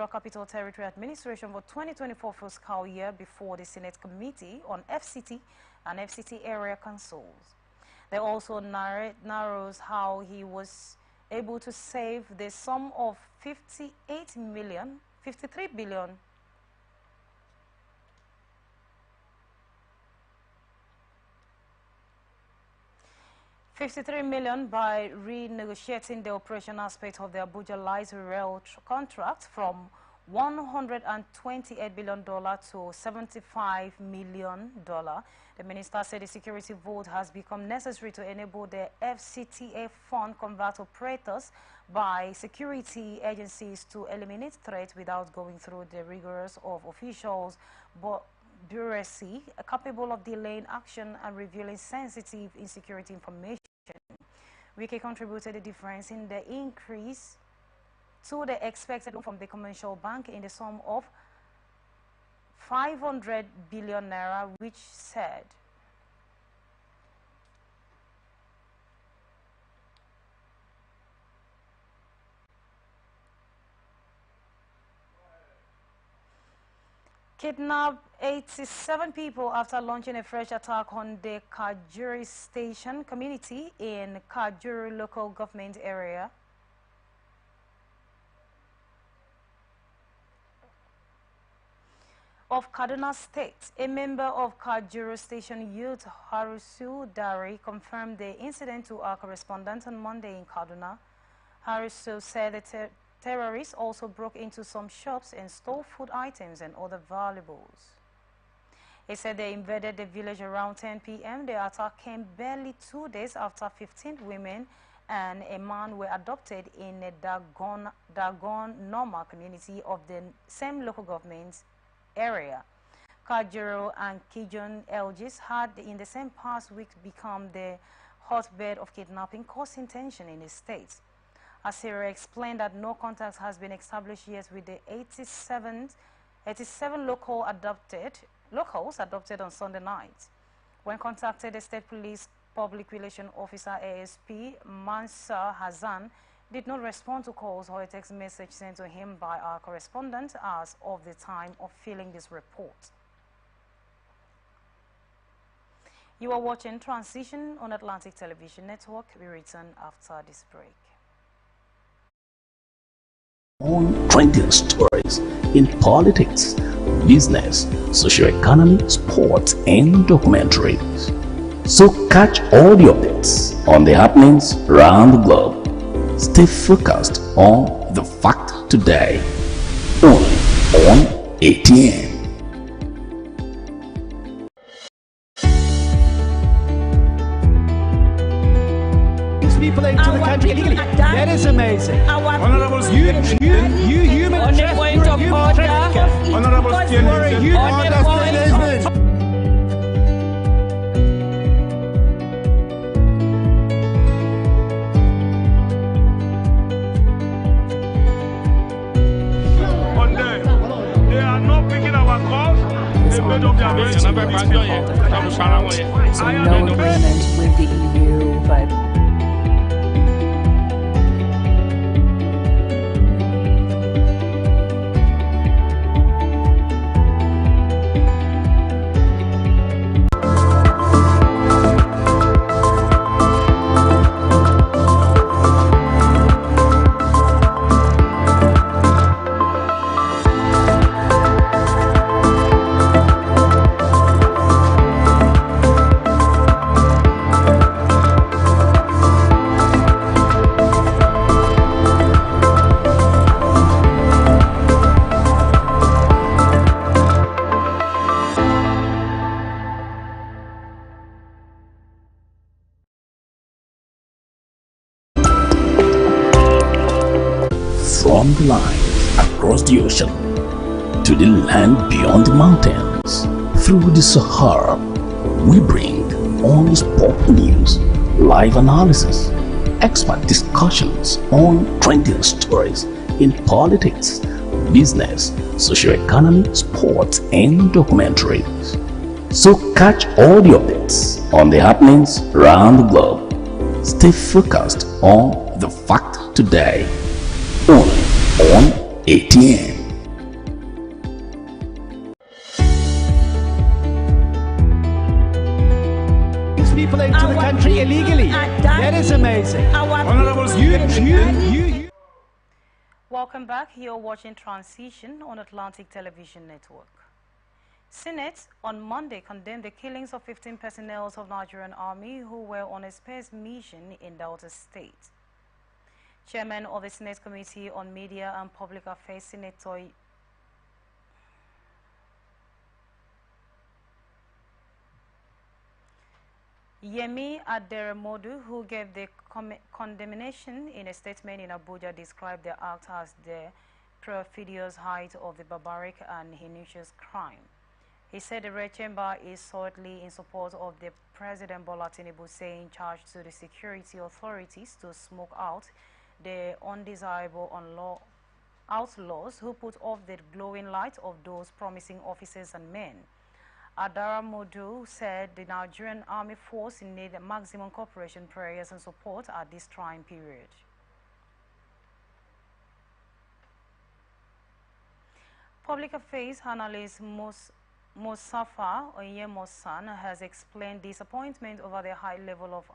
Federal Capital Territory Administration for 2024 fiscal year before the Senate Committee on FCT and FCT area councils. They also narrows how he was able to save the sum of 53 billion $53 million by renegotiating the operation aspect of the Abuja Light Rail contract from $128 billion to $75 million. The minister said the security vote has become necessary to enable the FCTA fund convert operators by security agencies to eliminate threats without going through the rigors of officials, but bureaucracy capable of delaying action and revealing sensitive insecurity information. Wike contributed the difference in the increase to the expected from the commercial bank in the sum of 500 billion naira, which said kidnapped 87 people after launching a fresh attack on the Kajuri Station community in Kajuri local government area. Of Kaduna State, a member of Kajuru Station Youth Harisu Dari confirmed the incident to our correspondent on Monday in Kaduna. Harisu said the terrorists also broke into some shops and stole food items and other valuables. He said they invaded the village around 10 p.m. The attack came barely 2 days after 15 women and a man were adopted in a Dagon Norma community of the same local government area. Kajuru and Kijun LGs had in the same past week become the hotbed of kidnapping, causing tension in the state. Asira explained that no contact has been established yet with the 87 locals adopted on Sunday night. When contacted, the State Police Public Relations Officer ASP Mansur Hassan did not respond to calls or a text message sent to him by our correspondent as of the time of filling this report. You are watching Transition on Atlantic Television Network. We return after this break. On trending stories in politics, business, socio-economy, sports, and documentaries. So catch all the updates on the happenings around the globe. Stay focused on the fact today, only on ATN. People into the country illegally. That is amazing. Honorable you human trafficking. Honorable they are not picking our calls. They made up their minds. So no agreement with the EU, but From the line across the ocean to the land beyond the mountains, through the Sahara, we bring on sport news, live analysis, expert discussions on trending stories in politics, business, socio-economy, sports, and documentaries. So catch all the updates on the happenings around the globe. Stay focused on the fact today, only on ATN. country illegally. That is amazing. Honorable Welcome back. You're watching Transition on Atlantic Television Network. Senate on Monday condemned the killings of 15 personnel of Nigerian Army who were on a space mission in Delta State. Chairman of the Senate Committee on Media and Public Affairs, Senator Yemi Aderemodu, who gave the condemnation in a statement in Abuja, described the act as the perfidious height of the barbaric and heinous crime. He said the Red Chamber is solidly in support of the President Bola Tinubu, saying charged to the security authorities to smoke out the undesirable outlaws who put off the glowing light of those promising officers and men. Adaramodu said the Nigerian Army Force need maximum cooperation, prayers and support at this trying period. Public Affairs analyst Musafa Onyemosan has explained disappointment over the high level of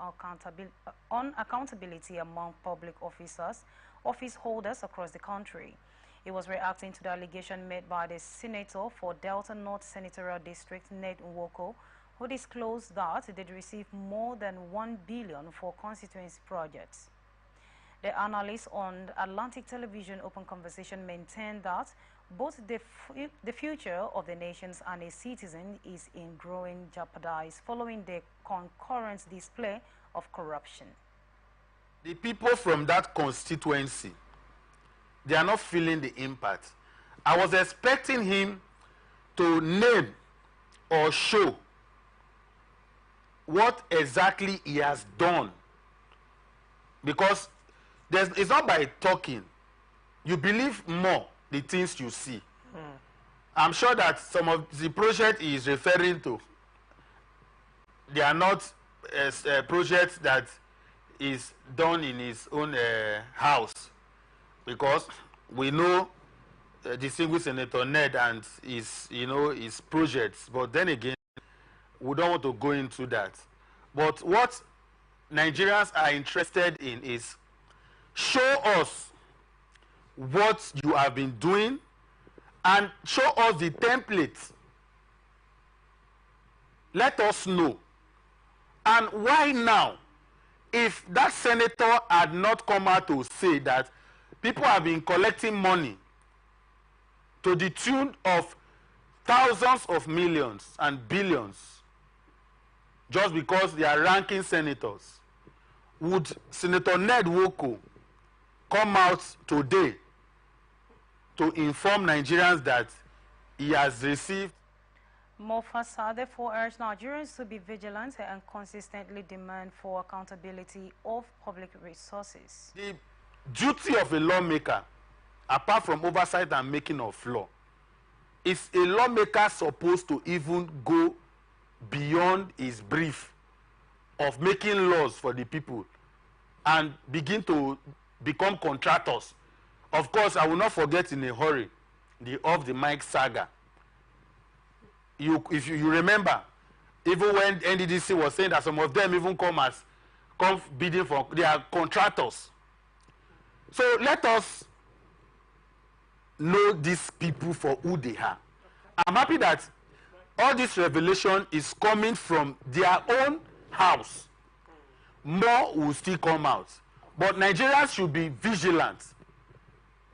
unaccountability among public officers, office holders across the country. He was reacting to the allegation made by the senator for Delta North Senatorial District, Ned Nwoko, who disclosed that they'd received more than $1 billion for constituency projects. The analyst on Atlantic Television Open Conversation maintained that both the future of the nations and a citizen is in growing jeopardy following the concurrent display of corruption. The people from that constituency, they are not feeling the impact. I was expecting him to name or show what exactly he has done, because it's not by talking. You believe more the things you see. I'm sure that some of the projects he is referring to, they are not projects that is done in his own house, because we know distinguished Senator Ned and his projects. But then again, we don't want to go into that. But what Nigerians are interested in is show us what you have been doing and show us the template. Let us know. And why now? If that senator had not come out to say that people have been collecting money to the tune of thousands of millions and billions just because they are ranking senators, would Senator Ned Nwoko come out today to inform Nigerians that he has received? Mofasa therefore urged Nigerians to be vigilant and consistently demand for accountability of public resources. The duty of a lawmaker, apart from oversight and making of law, is a lawmaker supposed to even go beyond his brief of making laws for the people and begin to become contractors? Of course, I will not forget in a hurry the off the mic saga. If you remember, even when NDDC was saying that some of them even come bidding for, they are contractors. So let us know these people for who they are. I'm happy that all this revelation is coming from their own house. More will still come out. But Nigerians should be vigilant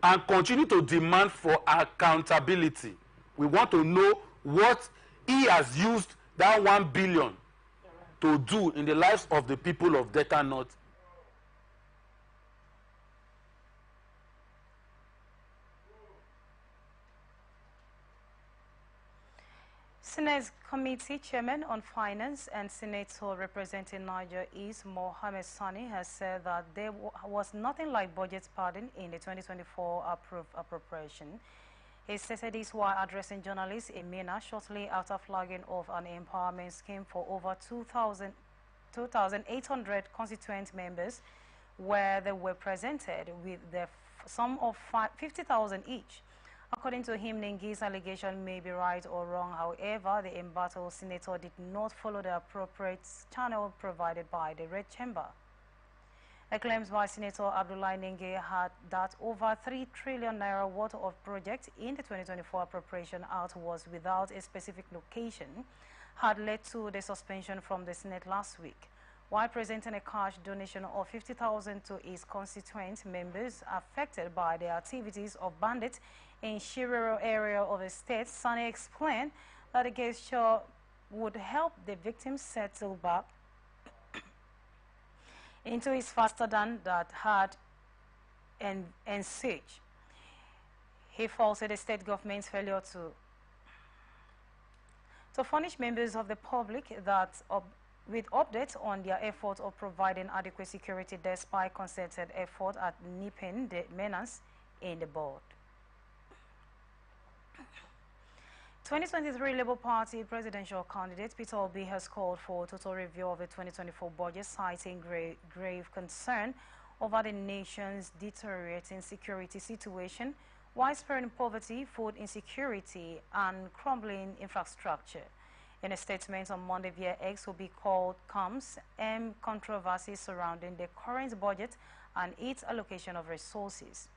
and continue to demand for accountability. We want to know what he has used that $1 billion to do in the lives of the people of Delta North. Senate Committee Chairman on Finance and Senator representing Niger East, Mohammed Sani, has said that there was nothing like budget padding in the 2024 approved appropriation. He stated this while addressing journalists in Mina shortly after flagging off an empowerment scheme for over 2,800 constituent members, where they were presented with the sum of 50,000 each. According to him, Nengi's allegation may be right or wrong. However, the embattled senator did not follow the appropriate channel provided by the Red Chamber. The claims by Senator Abdullahi Nengi had that over 3 trillion naira worth of projects in the 2024 appropriation act was without a specific location had led to the suspension from the Senate last week. While presenting a cash donation of 50,000 to his constituent members affected by the activities of bandits in Shirero area of the state, Sani explained that the gesture would help the victims settle back into his faster than that had ensued. He faulted the state government's failure to furnish members of the public with updates on their efforts of providing adequate security despite concerted effort at nipping the menace in the bud. 2023 Labour Party presidential candidate Peter Obi has called for a total review of the 2024 budget, citing grave concern over the nation's deteriorating security situation, widespread poverty, food insecurity, and crumbling infrastructure. In a statement on Monday via X, Obi called comes controversy surrounding the current budget and its allocation of resources.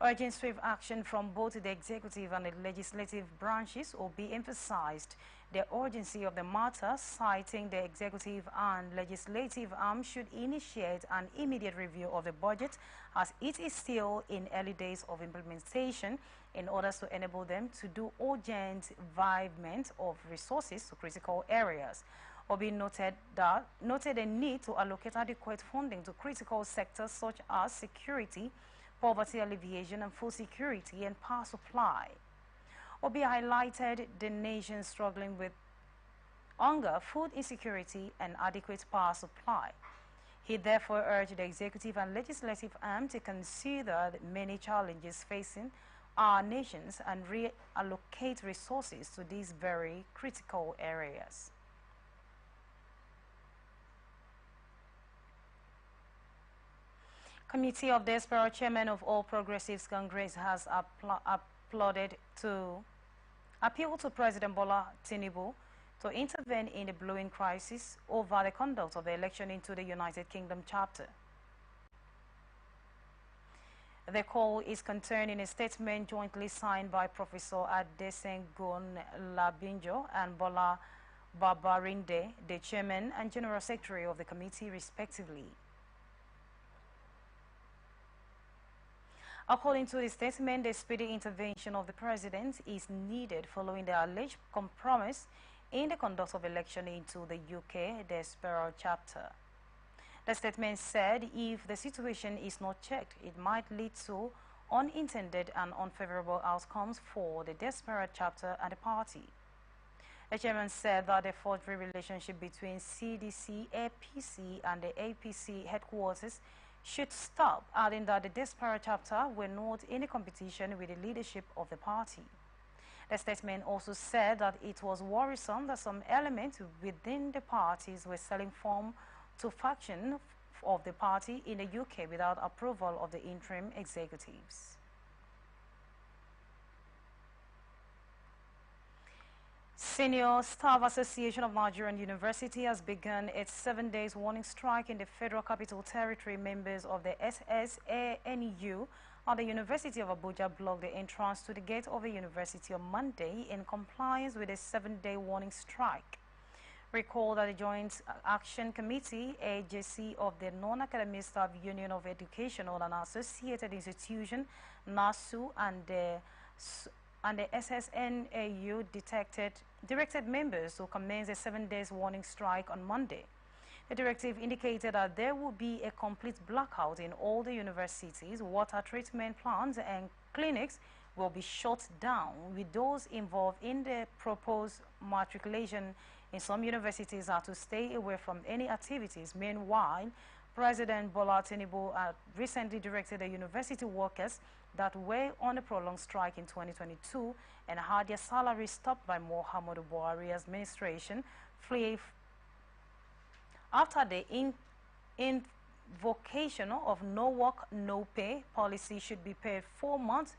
Urging swift action from both the executive and the legislative branches, Obi emphasized the urgency of the matter, citing the executive and legislative arm should initiate an immediate review of the budget as it is still in early days of implementation in order to enable them to do urgent involvement of resources to critical areas. Obi noted a need to allocate adequate funding to critical sectors such as security, poverty alleviation, and food security and power supply. Obi highlighted the nation struggling with hunger, food insecurity, and adequate power supply. He therefore urged the executive and legislative arm to consider the many challenges facing our nations and reallocate resources to these very critical areas. Committee of the Espero Chairman of All Progressives Congress has appealed to President Bola Tinubu to intervene in the brewing crisis over the conduct of the election into the United Kingdom chapter. The call is contained in a statement jointly signed by Professor Adesengun Labinjo and Bola Babarinde, the Chairman and General Secretary of the committee, respectively. According to the statement, the speedy intervention of the President is needed following the alleged compromise in the conduct of election into the UK, the Espero chapter. The statement said if the situation is not checked, it might lead to unintended and unfavorable outcomes for the Desperate chapter and the party. The chairman said that the forgery relationship between CDC, APC and the APC headquarters should stop, adding that the Desperate chapter were not in a competition with the leadership of the party. The statement also said that it was worrisome that some elements within the parties were selling form to faction of the party in the UK without approval of the interim executives. Senior Staff Association of Nigerian University has begun its 7-day warning strike in the Federal Capital Territory. Members of the SSANU at the University of Abuja blocked the entrance to the gate of the university on Monday in compliance with a 7-day warning strike. Recall that the Joint Action Committee, AJC of the Non-Academic Staff Union of Educational and Associated Institutions, NASU, and the SSNAU directed members to commence a 7-day warning strike on Monday. The directive indicated that there will be a complete blackout in all the universities, water treatment plants and clinics will be shut down, with those involved in the proposed matriculation in some universities are to stay away from any activities. Meanwhile, President Bola Tinubu recently directed the university workers that were on a prolonged strike in 2022 and had their salaries stopped by Muhammadu Buhari's administration flee after the invocation of no work, no pay policy should be paid 4 months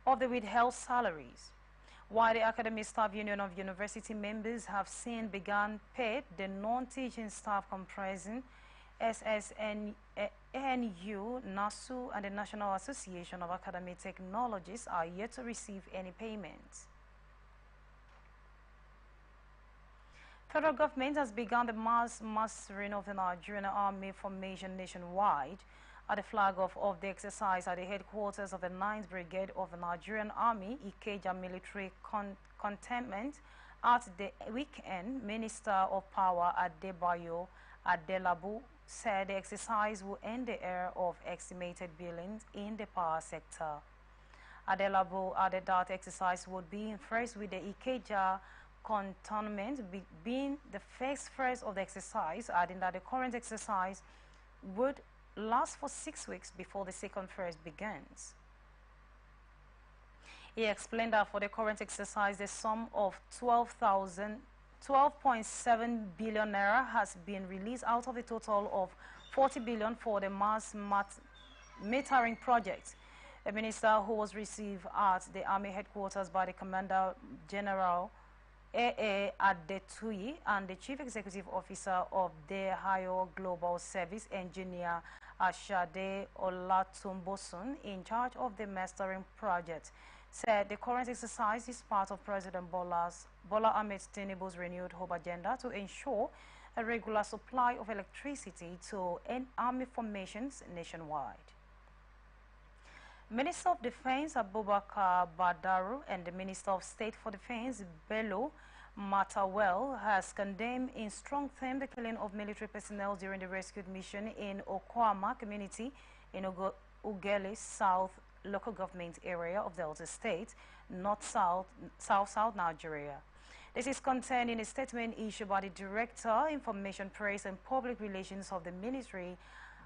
of the withheld salaries. While the Academic Staff Union of University members have since begun paid, the non-teaching staff comprising SSNU, NASU, and the National Association of Academic Technologists are yet to receive any payments. Federal government has begun the mass mustering of the Nigerian Army formation nationwide. At the flag off of the exercise at the headquarters of the 9th Brigade of the Nigerian Army, Ikeja Military Cantonment, at the weekend, Minister of Power Adebayo Adelabu said the exercise will end the era of estimated billings in the power sector. Adelabu added that exercise would be in first with the Ikeja cantonment being the first phase of the exercise, adding that the current exercise would last for 6 weeks before the second phase begins. He explained that for the current exercise, the sum of 12.7 billion naira has been released out of a total of 40 billion for the mass metering project. The minister, who was received at the Army headquarters by the Commander General A.A. Adetui and the Chief Executive Officer of the Ohio Global Service, Engineer Ashade Olatumbosun, in charge of the mastering project, said the current exercise is part of President Bola Ahmed Tinubu's renewed hope agenda to ensure a regular supply of electricity to end army formations nationwide. Minister of Defense Abubakar Badaru and the Minister of State for Defense Bello Matawel has condemned in strong terms the killing of military personnel during the rescue mission in Okwama community in Ugele South local government area of Delta State, South Nigeria. This is contained in a statement issued by the Director, Information, Press and Public Relations of the military,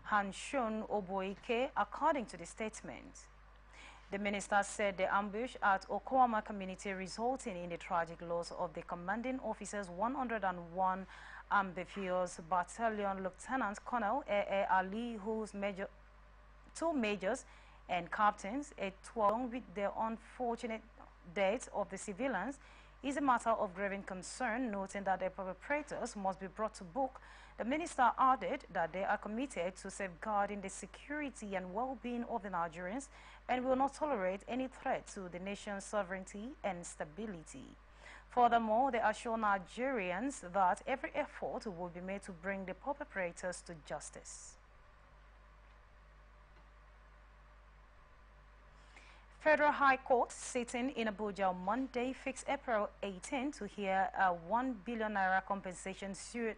Hanshun Oboike, according to the statement. The minister said the ambush at Okwama community resulting in the tragic loss of the commanding officers 101 Amphibious Battalion Lieutenant Colonel A.A. Ali, whose two majors and captains, along with the unfortunate deaths of the civilians, is a matter of grave concern, noting that the perpetrators must be brought to book. The minister added that they are committed to safeguarding the security and well-being of the Nigerians and will not tolerate any threat to the nation's sovereignty and stability. Furthermore, they assure Nigerians that every effort will be made to bring the perpetrators to justice. Federal High Court sitting in Abuja on Monday fixed April 18 to hear a 1 billion naira compensation suit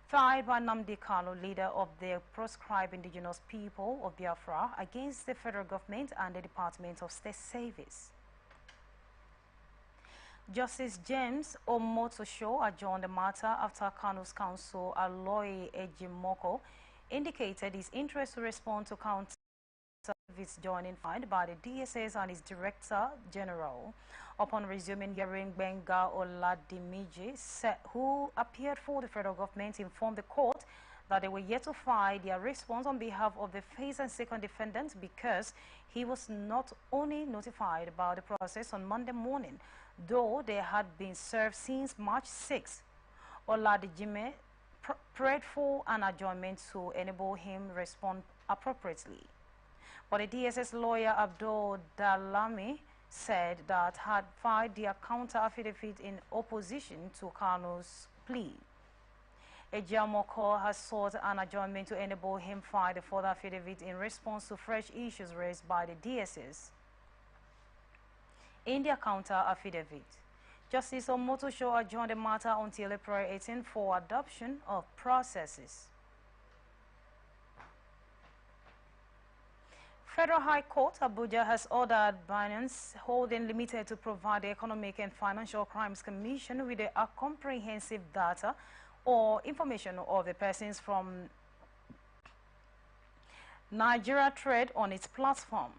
filed by Nnamdi Kanu, leader of the proscribed indigenous people of Biafra, against the federal government and the Department of State Service. Justice James Omotosho adjourned the matter after Kanu's counsel, Aloy Ejimoko, indicated his interest to respond to counter service joining filed by the DSS and its Director General. Upon resuming hearing, Benga Oladimiji, who appeared for the federal government, informed the court that they were yet to file their response on behalf of the first and second defendants because he was not only notified about the process on Monday morning, though they had been served since March 6. Oladijime prayed for an adjournment to enable him respond appropriately. But the DSS lawyer Abdul Dalami said that had filed their counter affidavit in opposition to Kanu's plea. Ejimoko has sought an adjournment to enable him file the further affidavit in response to fresh issues raised by the DSS. In their counter affidavit, Justice Omotosho adjourned the matter until April 18 for adoption of processes. Federal High Court Abuja has ordered Binance Holding Limited to provide the Economic and Financial Crimes Commission with a comprehensive data or information of the persons from Nigeria trade on its platform.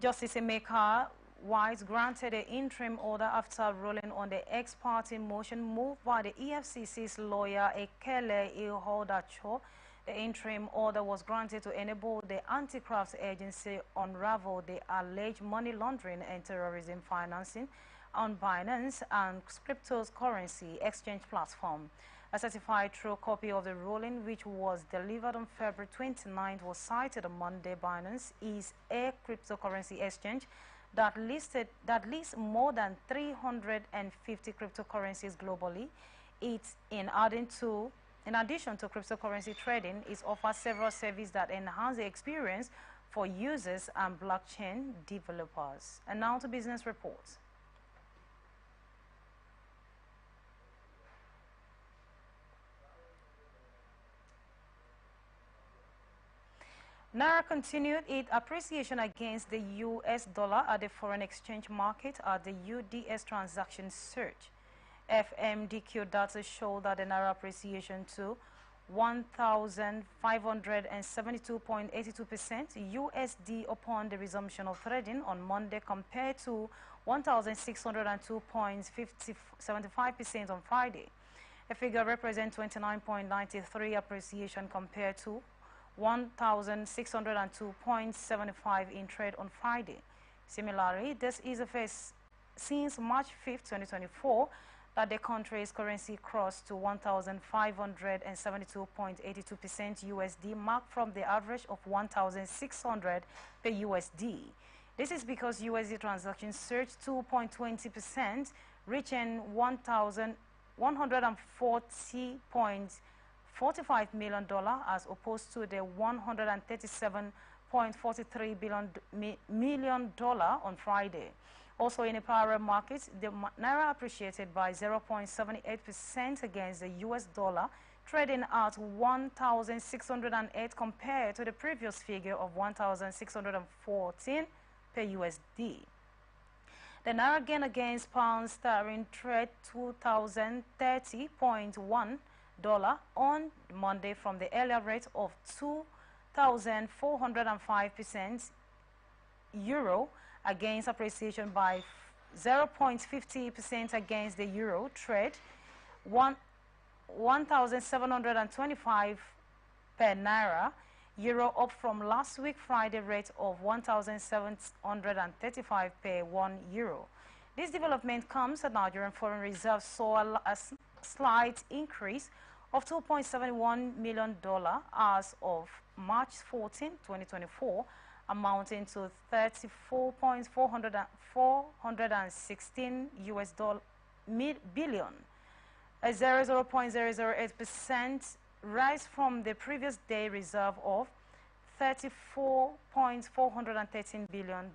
Justice Emeka Wise granted an interim order after ruling on the ex parte motion moved by the EFCC's lawyer Ekele Ihodacho The interim order was granted to enable the anti-graft agency unravel the alleged money laundering and terrorism financing on Binance and cryptocurrency exchange platform. A certified true copy of the ruling, which was delivered on February 29th, was cited on Monday. Binance is a cryptocurrency exchange that lists more than 350 cryptocurrencies globally. In addition to cryptocurrency trading, it offers several services that enhance the experience for users and blockchain developers. And now to business reports. Naira continued its appreciation against the US dollar at the foreign exchange market as the UDS transaction surged. FMDQ data show that the Naira appreciation to 1,572.82% USD upon the resumption of trading on Monday compared to 1,602.75% on Friday. The figure represents 29.93 appreciation compared to 1,602.75 in trade on Friday. Similarly, this is the first since March 5, 2024, that the country's currency crossed to 1,572.82% USD, marked from the average of 1,600 per USD. This is because USD transactions surged 2.20%, reaching $140.45 million as opposed to the $137.43 million on Friday. Also in the parallel market, the Naira appreciated by 0.78% against the US dollar, trading at 1,608 compared to the previous figure of 1,614 per USD. The Naira gain against pound sterling trade $2,030.1 on Monday from the earlier rate of 2,405%. Euro against appreciation by 0.50% against the euro trade 1,725 per naira. Euro up from last week Friday rate of 1,735 per 1 euro. This development comes as Nigerian foreign reserves saw a slight increase of $2.71 million as of March 14, 2024, amounting to 34.416 billion, a 0.008% rise from the previous day reserve of $34.413 billion.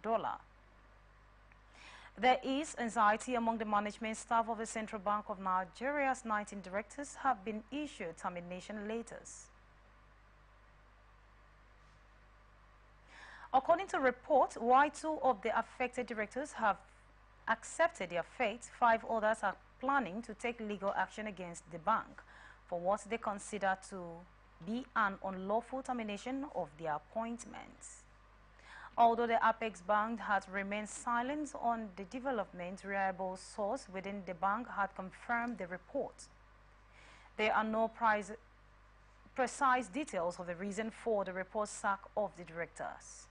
There is anxiety among the management staff of the Central Bank of Nigeria's 19 directors have been issued termination letters. According to reports, while 2 of the affected directors have accepted their fate, 5 others are planning to take legal action against the bank for what they consider to be an unlawful termination of their appointments. Although the Apex Bank had remained silent on the development, reliable source within the bank had confirmed the report. There are no precise details of the reason for the report sack of the directors.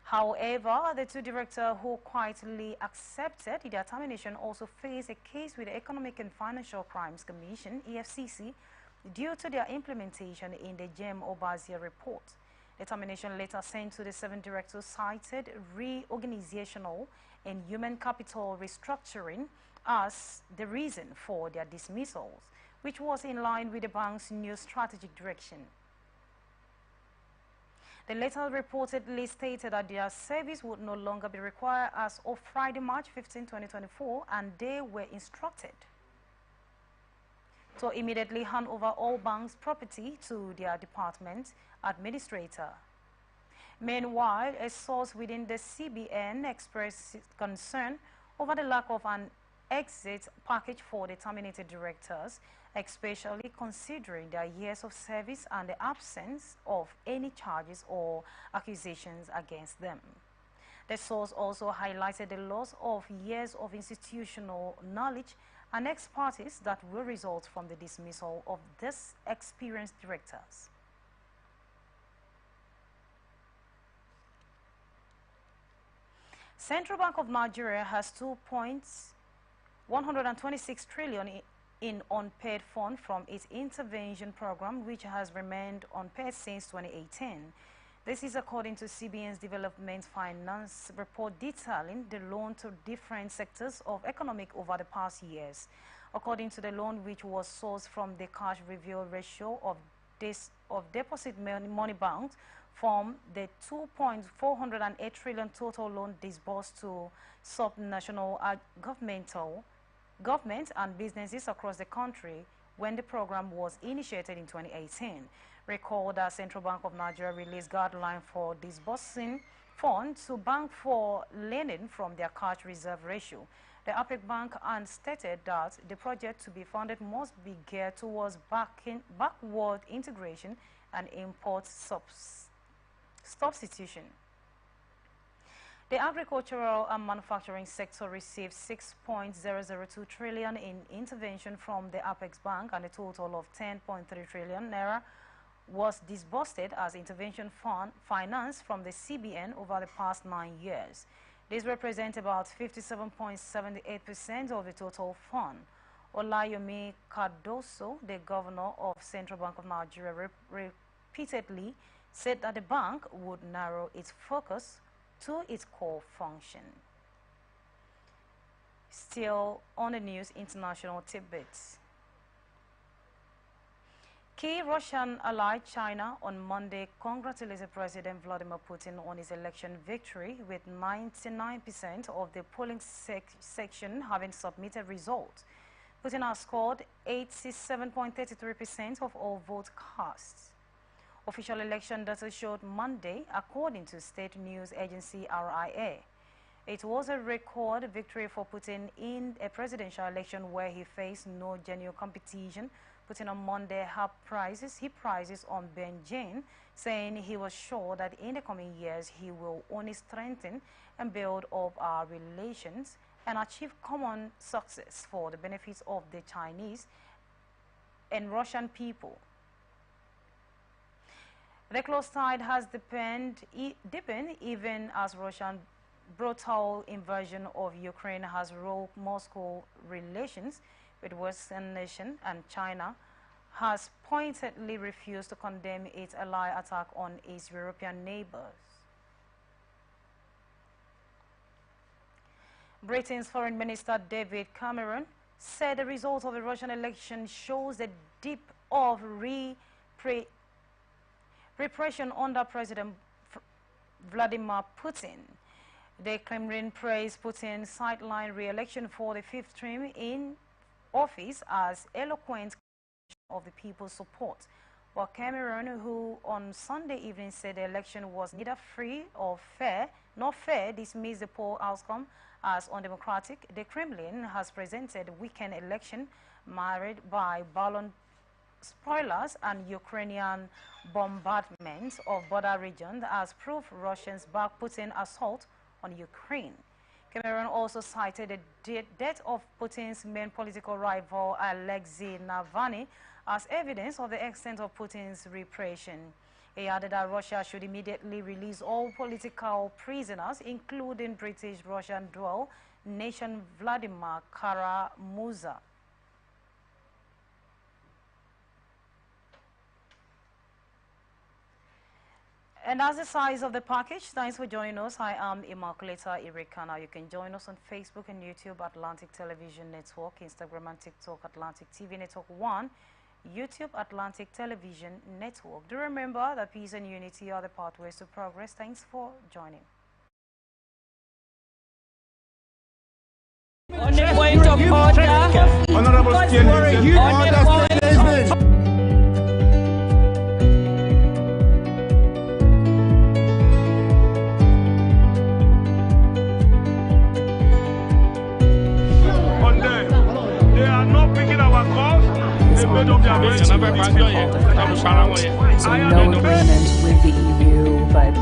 However, the 2 directors who quietly accepted their termination also face a case with the Economic and Financial Crimes Commission, EFCC, due to their implementation in the Jem Obazia report. The termination letter sent to the 7 directors cited reorganizational and human capital restructuring as the reason for their dismissals, which was in line with the bank's new strategic direction. The letter reportedly stated that their service would no longer be required as of Friday, March 15, 2024, and they were instructed to immediately hand over all bank's property to their department administrator. Meanwhile, a source within the CBN expressed concern over the lack of an exit package for the terminated directors, especially considering their years of service and the absence of any charges or accusations against them. The source also highlighted the loss of years of institutional knowledge and ex-parties that will result from the dismissal of these experienced directors. Central Bank of Nigeria has 2.126 trillion in unpaid fund from its intervention program, which has remained unpaid since 2018. This is according to CBN's Development Finance report detailing the loan to different sectors of economic over the past years. According to the loan, which was sourced from the cash reveal ratio of deposit money banks, from the 2.408 trillion total loan disbursed to subnational government and businesses across the country when the program was initiated in 2018. Recall that Central Bank of Nigeria released guidelines for disbursing funds to banks for lending from their cash reserve ratio. The APEC Bank and stated that the project to be funded must be geared towards backward integration and import substitution. The agricultural and manufacturing sector received 6.002 trillion in intervention from the Apex Bank, and a total of 10.3 trillion naira was disbursed as intervention finance from the CBN over the past 9 years. This represents about 57.78% of the total fund. Olayomi Cardoso, the governor of Central Bank of Nigeria, repeatedly said that the bank would narrow its focus to its core function. Still on the news, international tidbits. Key Russian ally China on Monday congratulated President Vladimir Putin on his election victory, with 99% of the polling section having submitted results. Putin has scored 87.33% of all votes cast. Official election data showed Monday, according to state news agency RIA. It was a record victory for Putin in a presidential election where he faced no genuine competition. Putin on Monday he prizes on Beijing, saying he was sure that in the coming years he will only strengthen and build up our relations and achieve common success for the benefits of the Chinese and Russian people. The close tide has deepened even as Russian brutal invasion of Ukraine has rocked Moscow relations with Western nations, and China has pointedly refused to condemn its ally attack on its European neighbors. Britain's Foreign Minister David Cameron said the result of the Russian election shows the depth of repression under President Vladimir Putin. The Kremlin praised Putin's sideline re-election for the fifth term in office as eloquent of the people's support. While Cameron, who on Sunday evening said the election was neither free or fair, dismissed the poll outcome as undemocratic, the Kremlin has presented a weekend election marred by ballon spoilers and Ukrainian bombardments of border regions as proof Russians back Putin's assault on Ukraine. Cameron also cited the death of Putin's main political rival, Alexei Navalny, as evidence of the extent of Putin's repression. He added that Russia should immediately release all political prisoners, including British-Russian dual nation Vladimir Kara-Murza. And that's the size of the package. Thanks for joining us. I am Immaculata Irikana. You can join us on Facebook and YouTube, Atlantic Television Network, Instagram and TikTok, Atlantic TV Network 1, YouTube, Atlantic Television Network. Do remember that peace and unity are the pathways to progress. Thanks for joining. On the point of order, Honorable they are not picking our calls. They made up their minds. So no agreement with the EU, but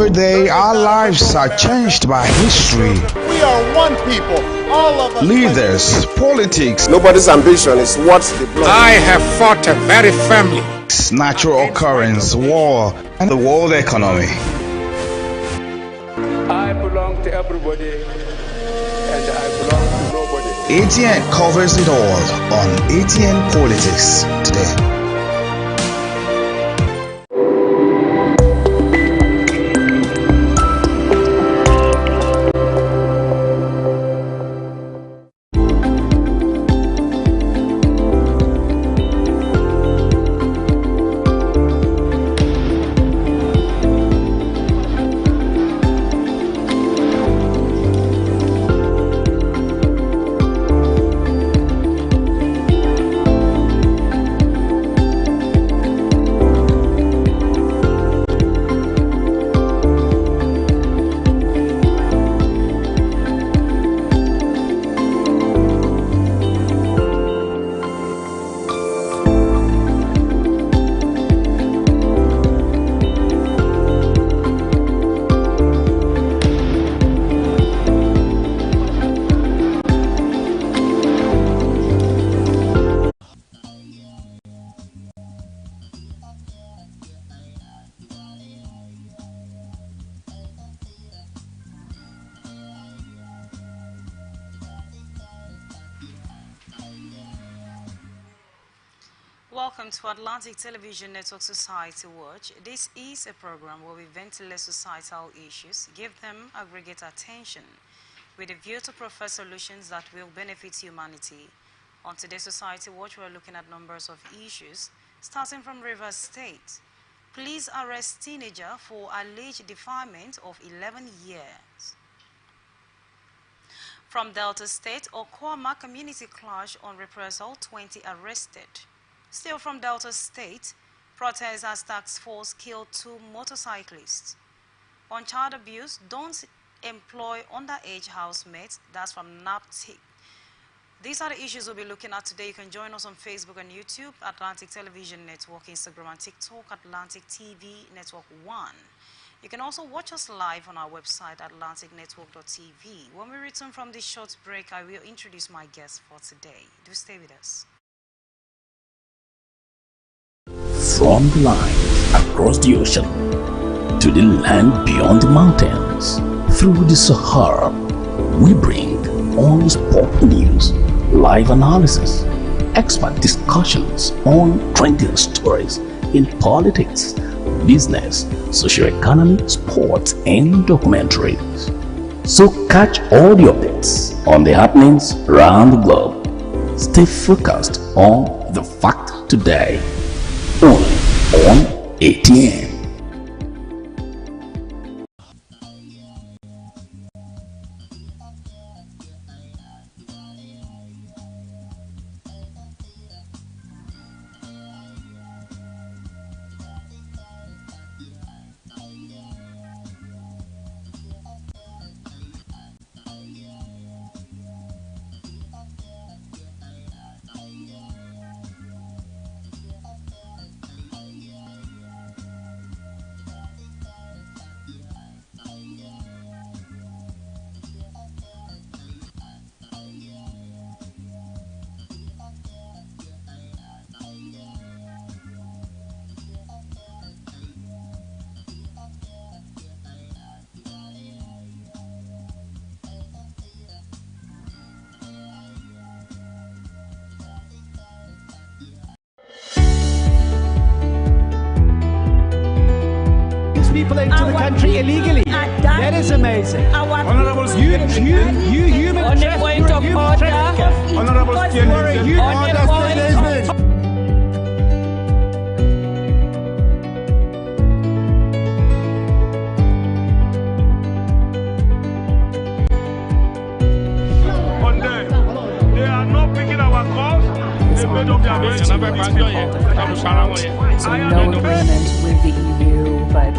every day our lives are changed by history. We are one people, all of us. Leaders, politics. Nobody's ambition is what the blood. I have fought very firmly. Natural occurrence, war, and the world economy. I belong to everybody, and I belong to nobody. ATN covers it all on ATN Politics today. Welcome to Atlantic Television Network Society Watch. This is a program where we ventilate societal issues, give them aggregate attention, with a view to provide solutions that will benefit humanity. On today's Society Watch, we're looking at numbers of issues, starting from Rivers State. Police arrest teenager for alleged defilement of 11 years. From Delta State, Okwama community clash on reprisal, 20 arrested. Still from Delta State, protesters task force killed 2 motorcyclists. On child abuse, don't employ underage housemates. That's from NAPTIC. These are the issues we'll be looking at today. You can join us on Facebook and YouTube, Atlantic Television Network, Instagram and TikTok, Atlantic TV Network 1. You can also watch us live on our website, atlanticnetwork.tv. When we return from this short break, I will introduce my guest for today. Do stay with us. From the line across the ocean to the land beyond the mountains, through the Sahara, we bring all sport news, live analysis, expert discussions on trending stories in politics, business, social economy, sports, and documentaries. So catch all the updates on the happenings around the globe. Stay focused on the fact today. Only on ATN. People into the country illegally. That is amazing. Honorable You human On the point of order. Honorable they are not picking our calls. They made up their minds. So no agreement with the EU, but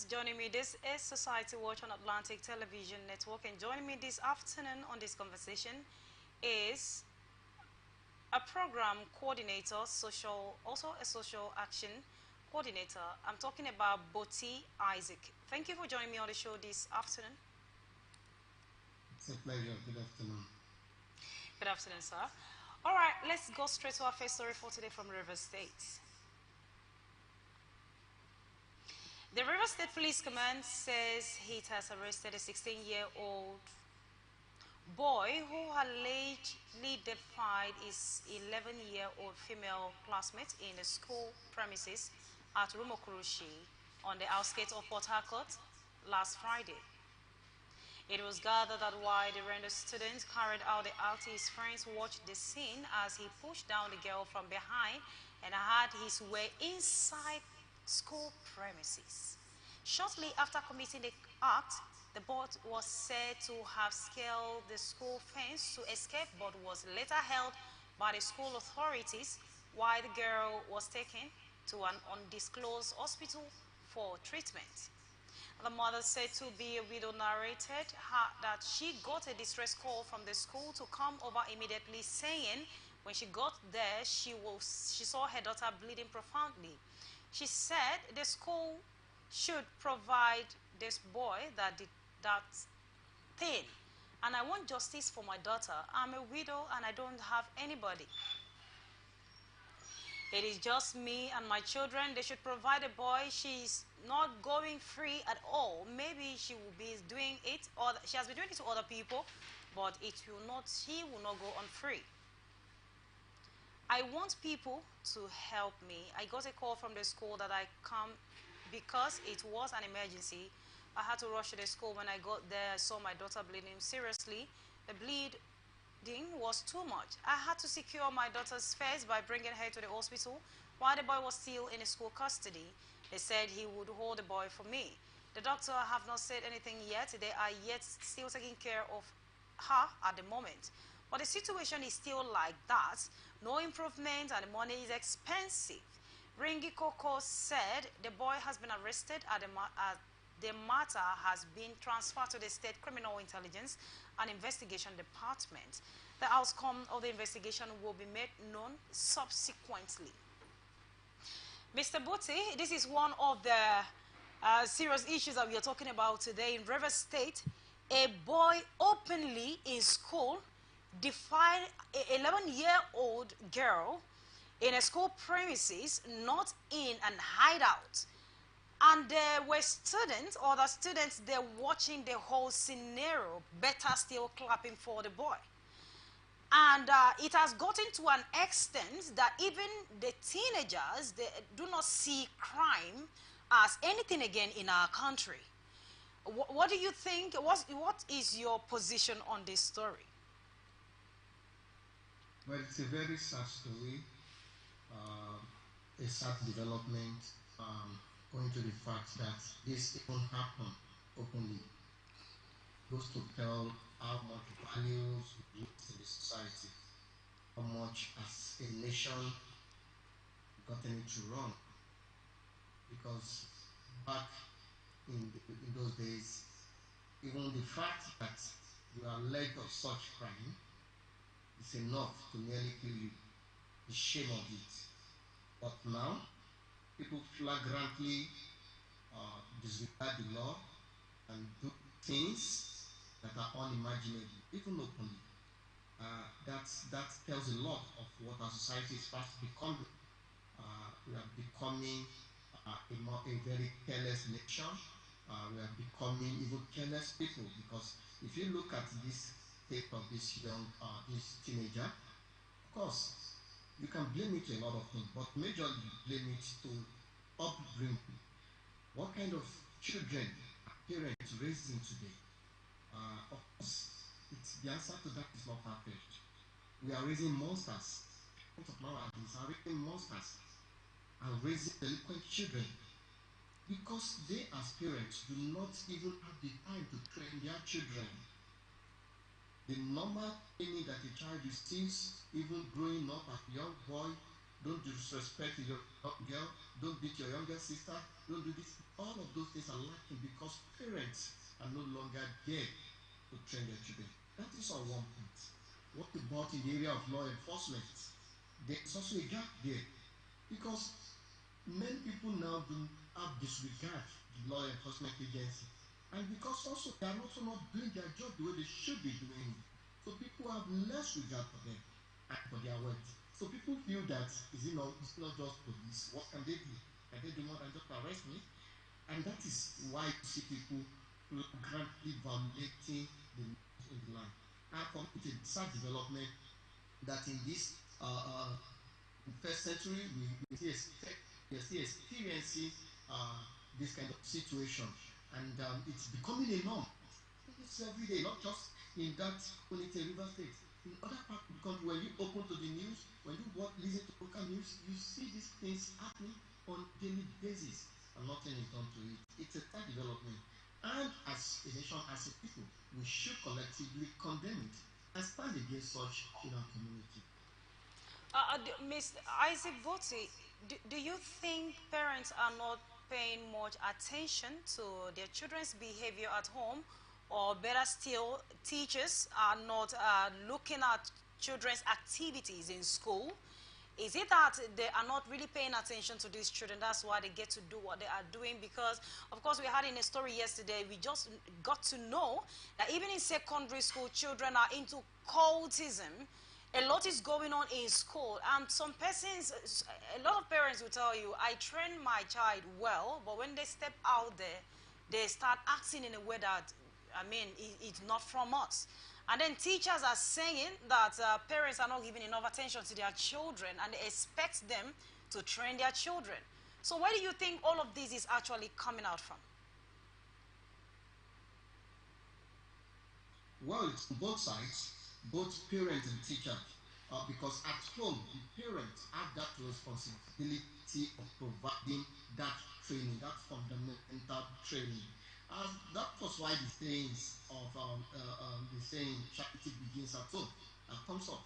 just joining me, this is Society Watch on Atlantic Television Network, and joining me this afternoon on this conversation is a program coordinator, also a social action coordinator. I'm talking about Boti Isaac. Thank you for joining me on the show this afternoon. It's a pleasure. Good afternoon. Good afternoon, sir. All right, let's go straight to our first story for today from Rivers State. The Rivers State Police Command says it has arrested a 16-year-old boy who allegedly defied his 11-year-old female classmate in a school premises at Rumokurushi on the outskirts of Port Harcourt last Friday. It was gathered that while the random student carried out the act, his friends watched the scene as he pushed down the girl from behind and had his way inside school premises. Shortly after committing the act, the boy was said to have scaled the school fence to escape but was later held by the school authorities while the girl was taken to an undisclosed hospital for treatment. The mother, said to be a widow, narrated that she got a distress call from the school to come over immediately, saying when she got there, she saw her daughter bleeding profoundly. She said the school should provide this boy that did that thing. And I want justice for my daughter. I'm a widow and I don't have anybody. It is just me and my children. They should provide a boy. She's not going free at all. Maybe she will be doing it, or she has been doing it to other people, but she will not go on free. I want people to help me. I got a call from the school that I come because it was an emergency. I had to rush to the school. When I got there, I saw my daughter bleeding seriously. The bleeding was too much. I had to secure my daughter's face by bringing her to the hospital while the boy was still in school custody. They said he would hold the boy for me. The doctor have not said anything yet. They are yet still taking care of her at the moment. But the situation is still like that. No improvement and the money is expensive. Ringi Koko said the boy has been arrested and the matter has been transferred to the State Criminal Intelligence and Investigation Department. The outcome of the investigation will be made known subsequently. Mr. Boti, this is one of the serious issues that we are talking about today in Rivers State. A boy openly in school defied an 11-year-old girl in a school premises, not in an hideout. And there were students, other students, they're watching the whole scenario, better still clapping for the boy. And it has gotten to an extent that even the teenagers, they do not see crime as anything again in our country. What do you think, what is your position on this story? Well, it's a very sad story, a sad development, going to the fact that this even happened openly. Goes to tell how much values we lose in the society, how much as a nation gotten it wrong. Because back in those days, even the fact that you are alleged of such crime is enough to nearly kill you, the shame of it. But now, people flagrantly disregard the law and do things that are unimaginable, even openly. That tells a lot of what our society is fast becoming. We are becoming a very careless nation. We are becoming even careless people, because if you look at this state of this this teenager, of course, you can blame it to a lot of things, but majorly you blame it to upbringing. What kind of children are parents raising today? Of course, the answer to that is not perfect. We are raising monsters. Of nowadays are raising monsters and raising delinquent children, because they as parents do not even have the time to train their children. The normal training that a child receives, even growing up as a young boy, don't disrespect your girl, don't beat your younger sister, don't do this. All of those things are lacking because parents are no longer there to train their children. That is on one point. What about in the area of law enforcement? There's also a gap there because many people now do have disregard the law enforcement agency, and because also they are also not doing their job the way they should be doing it. So people have less regard for them and for their work. So people feel that it's not just police. What can they do? Can they do more than just arrest me? And that is why you see people flagrantly violating the laws in the land. And for me, it's a sad development that in this first century we are still experiencing this kind of situation, and it's becoming a norm. It's every day, not just in that community River State. In other parts of the country, when you open to the news, when you listen to local news, you see these things happening on a daily basis, and nothing is done to it. It's a sad development. And as a nation, as a people, we should collectively condemn it and stand against such in our community. Ms. Isaac Botti, do you think parents are not paying much attention to their children's behavior at home, or better still, teachers are not looking at children's activities in school? Is it that they are not really paying attention to these children? That's why they get to do what they are doing? Because, of course, we had in a story yesterday, we just got to know that even in secondary school, children are into cultism. A lot is going on in school, and some persons, a lot of parents will tell you, I train my child well, but when they step out there, they start acting in a way that, I mean, it's not from us. And then teachers are saying that parents are not giving enough attention to their children, and they expect them to train their children. So where do you think all of this is actually coming out from? Well, it's on both sides, both parents and teachers, because at home, the parents have that responsibility of providing that training, that fundamental training. That was why the sayings of the saying "charity begins at home" comes up.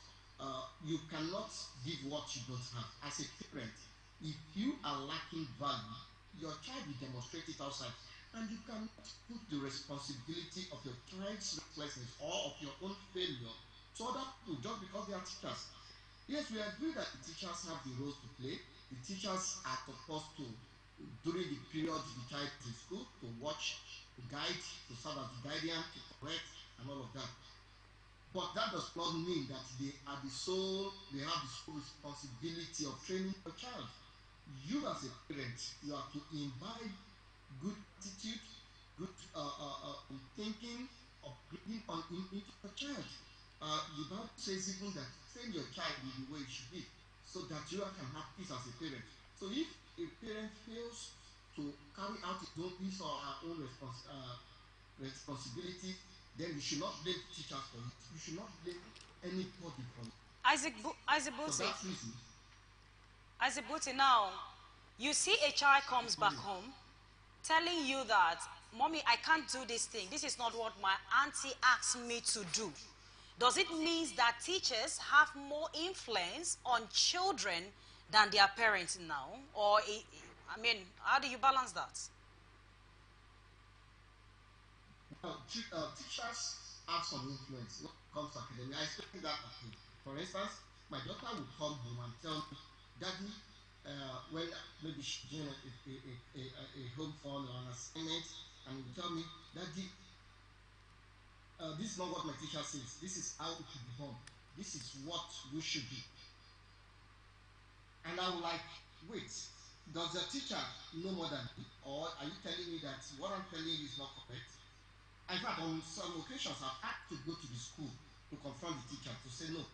You cannot give what you don't have. As a parent, if you are lacking value, your child will demonstrate it outside. And you cannot put the responsibility of your child's restlessness or of your own failure to other people just because they are teachers. Yes, we agree that the teachers have the roles to play. The teachers are supposed to, during the period the child is in school, to watch, to guide, to serve as the guardian, to correct, and all of that. But that does not mean that they have the sole responsibility of training your child. You as a parent, you have to imbibe good attitude, good thinking, of bringing on into your child. The Bible says even that train your child in the way it should be, so that you can have peace as a parent. So if a parent fails to carry out his or her own responsibilities, then you should not blame teachers for it. You should not blame anybody for it. Isaac For Botti, that reason, now, you see a child comes back home telling you that, Mommy, I can't do this thing. This is not what my auntie asked me to do. Does it mean that teachers have more influence on children than their parents now? Or, I mean, how do you balance that? teachers have some influence when it comes to academia. I explained that at home. For instance, my daughter would come home and tell me, Daddy, when maybe she's doing a home fund or an assignment, and would tell me, Daddy, this is not what my teacher says. This is how it should be done. This is what we should do. And I would like, wait, does the teacher know more than me? Or are you telling me that what I'm telling you is not correct? In fact, on some occasions, I've had to go to the school to confront the teacher to say, no,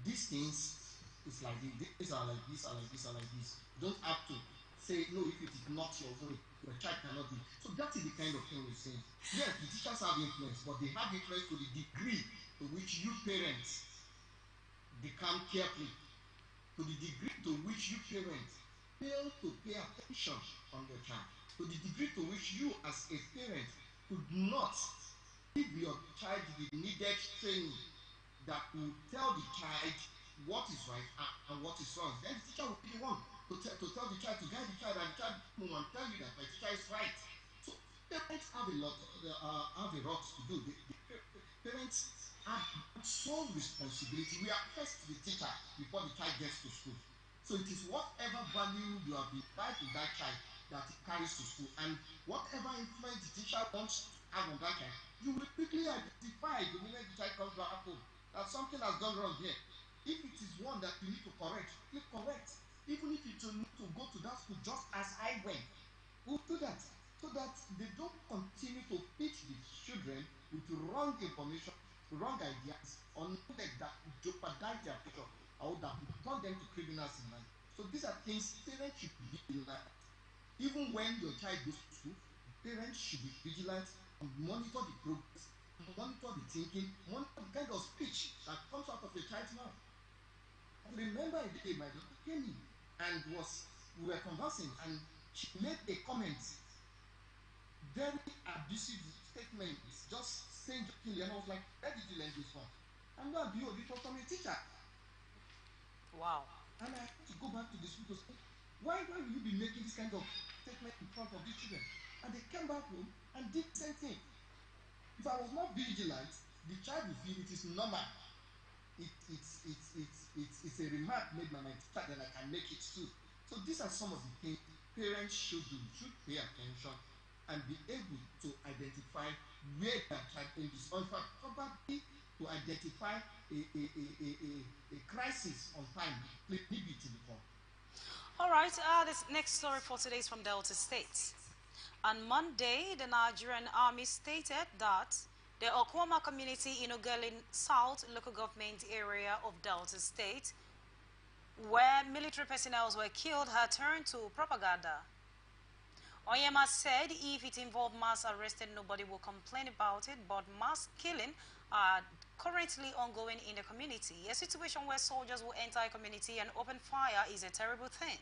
these things is like this, these are like this, are like this, are like this. You don't have to say, no, if it is not your way, your child cannot do it. So that is the kind of thing we're saying. Yes, the teachers have influence, but they have influence to the degree to which you parents become careful, to the degree to which you parents fail to pay attention on your child, to the degree to which you as a parent could not give your child the needed training that will tell the child what is right and what is wrong. Then the teacher will be the one to tell the child, to guide the child, and the child will tell you that my teacher is right. So parents have a lot to do. Parents have sole responsibility. We are first the teacher before the child gets to school. So it is whatever value you have imbibed in that child that he carries to school, and whatever influence the teacher wants to have on that child, you will quickly identify the moment the child comes back home that something has gone wrong here. If it is one that you need to correct, you correct. Even if you need to go to that school just as I went, we'll do that so that they don't continue to feed the children with wrong information, wrong ideas, or knowledge that will jeopardize their future or that will turn them to criminals in life. So these are things parents should be vigilant. Even when your child goes to school, parents should be vigilant and monitor the progress, monitor the thinking, monitor the kind of speech that comes out of a child's mouth. I remember a day my daughter came in and we were conversing, and she made a comment, very abusive statement, just saying jokingly, and I was like, where did you learn this from? And lo and behold, it was from a teacher. Wow. And I had to go back to the school to say, why will you be making this kind of statement in front of these children? And they came back home and did the same thing. If I was not vigilant, the child will feel it is normal. It's a remark made by my teacher, then I can make it too. So these are some of the things parents should do, should pay attention and be able to identify where their child is, or in fact, probably to identify a crisis on time, immediately before. All right, this next story for today is from Delta State. On Monday, the Nigerian Army stated that the Okwama community in Ogele South local government area of Delta State, where military personnel were killed, had turned to propaganda. Oyema said if it involved mass arresting, nobody will complain about it, but mass killing are currently ongoing in the community. A situation where soldiers will enter a community and open fire is a terrible thing.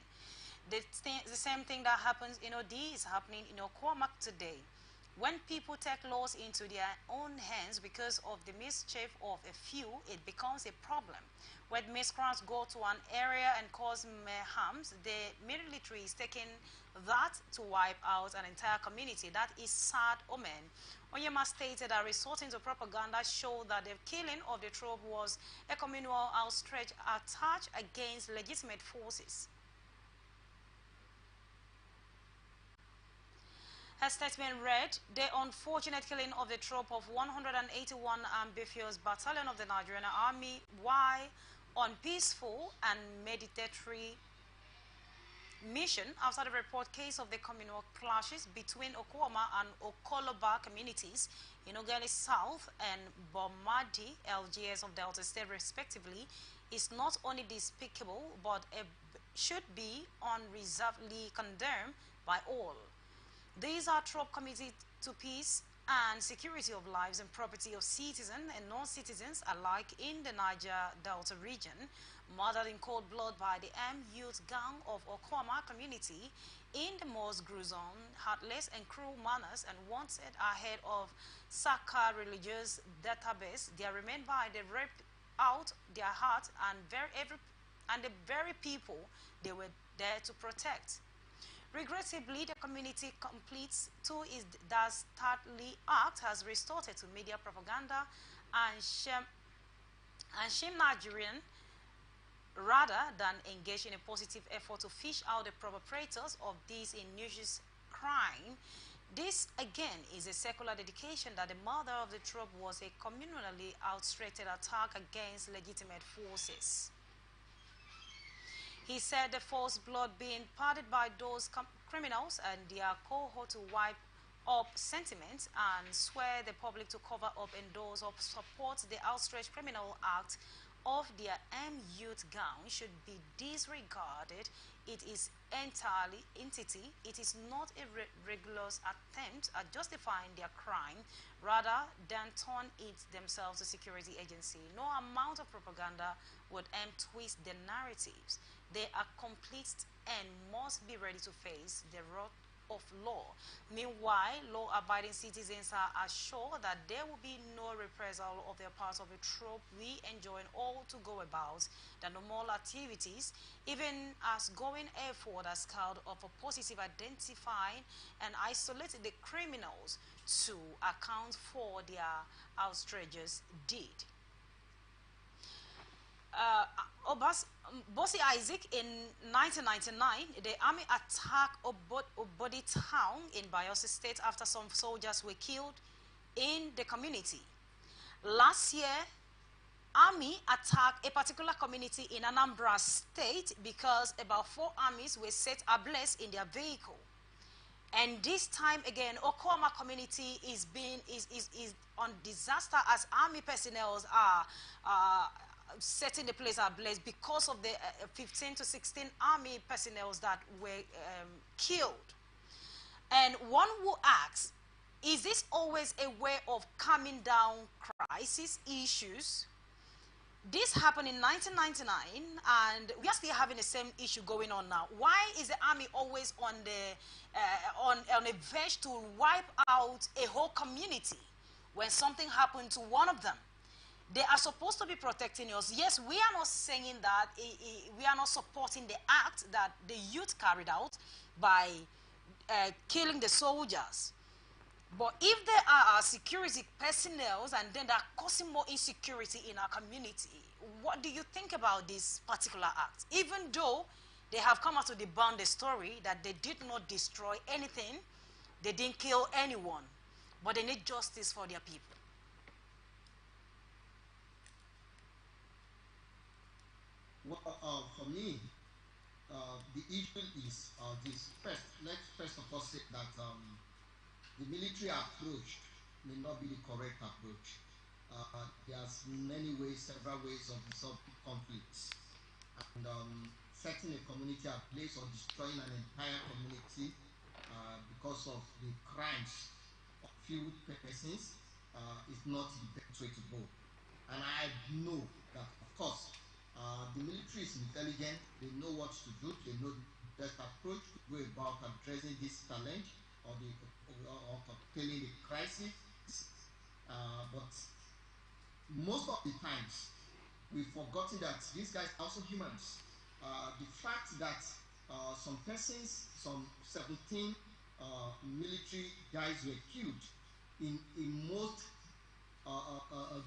The same thing that happens in OD is happening in Okwamak today. When people take laws into their own hands because of the mischief of a few, it becomes a problem. When miscreants go to an area and cause mayhem, the military is taking that to wipe out an entire community. That is sad omen. Onyema stated that resorting to propaganda showed that the killing of the troop was a communal outstretched attack against legitimate forces. Her statement read, the unfortunate killing of the troop of 181 Amphibious Battalion of the Nigerian Army while on peaceful and meditatory mission after the report case of the communal clashes between Okwama and Okoloba communities in Ogele South and Bomadi, LGS of Delta State respectively, is not only despicable but should be unreservedly condemned by all. These are troop committed to peace and security of lives and property of citizens and non-citizens alike in the Niger Delta region, murdered in cold blood by the armed youth gang of Okwama community in the most gruesome, heartless and cruel manners, and wanted ahead of Saka religious database. They remain by the rip out their heart and the very people they were there to protect. Regrettably, the community completes to its dastardly act has resorted to media propaganda and shame Nigerian rather than engage in a positive effort to fish out the perpetrators of this innocuous crime. This, again, is a secular dedication that the murder of the troop was a communally outstretched attack against legitimate forces. He said the false blood being padded by those criminals and their cohort to wipe up sentiments and swear the public to cover up, endorse, or support the outstretched criminal act of their youth gang should be disregarded. It is entirely entity. It is not a regular attempt at justifying their crime rather than turn it themselves to security agency. No amount of propaganda would twist the narratives. They are complete and must be ready to face the wrath of law. Meanwhile, law-abiding citizens are assured that there will be no reprisal of their parts of a troop we enjoin all to go about the normal activities, even as going effort as scout of a positive identifying and isolating the criminals to account for their outrageous deed. Bossy Isaac in 1999, the army attacked Obodi town in Bayelsa State after some soldiers were killed in the community. Last year, army attacked a particular community in Anambra State because about 4 armies were set ablaze in their vehicle. And this time again, Okoma community is on disaster as army personnel are setting the place ablaze because of the 15 to 16 army personnel that were killed. And one will ask, is this always a way of calming down crisis issues? This happened in 1999, and we are still having the same issue going on now. Why is the army always on a verge to wipe out a whole community when something happened to one of them? They are supposed to be protecting us. Yes, we are not saying that, we are not supporting the act that the youth carried out by killing the soldiers. But if there are security personnel and then they are causing more insecurity in our community, what do you think about this particular act? Even though they have come out to debunk the story that they did not destroy anything, they didn't kill anyone, but they need justice for their people. Well, for me, the issue is this. Let's first of all say that the military approach may not be the correct approach. There's many ways, several ways of resolving conflicts. And setting a community ablaze or destroying an entire community because of the crimes of few persons is not the best way to go. And I know that, of course, the military is intelligent. They know what to do. They know the best approach to go about addressing this challenge or curtailing the crisis. But most of the times, we've forgotten that these guys are also humans. The fact that some persons, some 17 military guys were killed in a most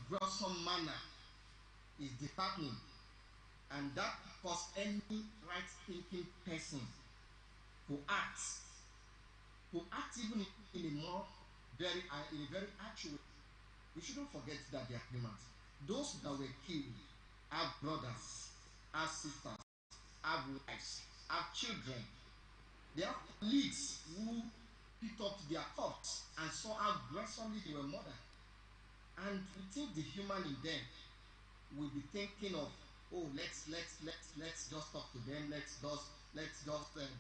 gruesome manner is disheartening, and that cause any right-thinking person who acts even in a very actual way. We shouldn't forget that they are humans. Those that were killed have brothers, have sisters, have wives, have children. They have colleagues who picked up their corpse and saw how gruesomely they were murdered. And we think the human in them will be thinking of, oh, let's just talk to them, let's just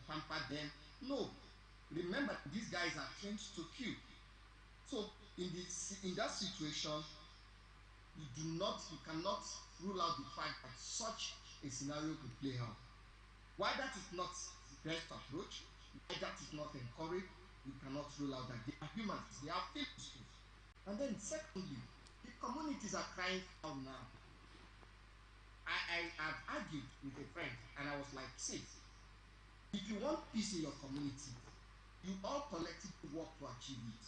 pamper them. No, remember these guys are trained to kill. So in that situation, you cannot rule out the fact that such a scenario could play out. Why that is not the best approach, why that is not encouraged, we cannot rule out that they are humans, they have feelings too. And then secondly, the communities are crying out now. I have argued with a friend and I was like, see, if you want peace in your community, you all collectively work to achieve it.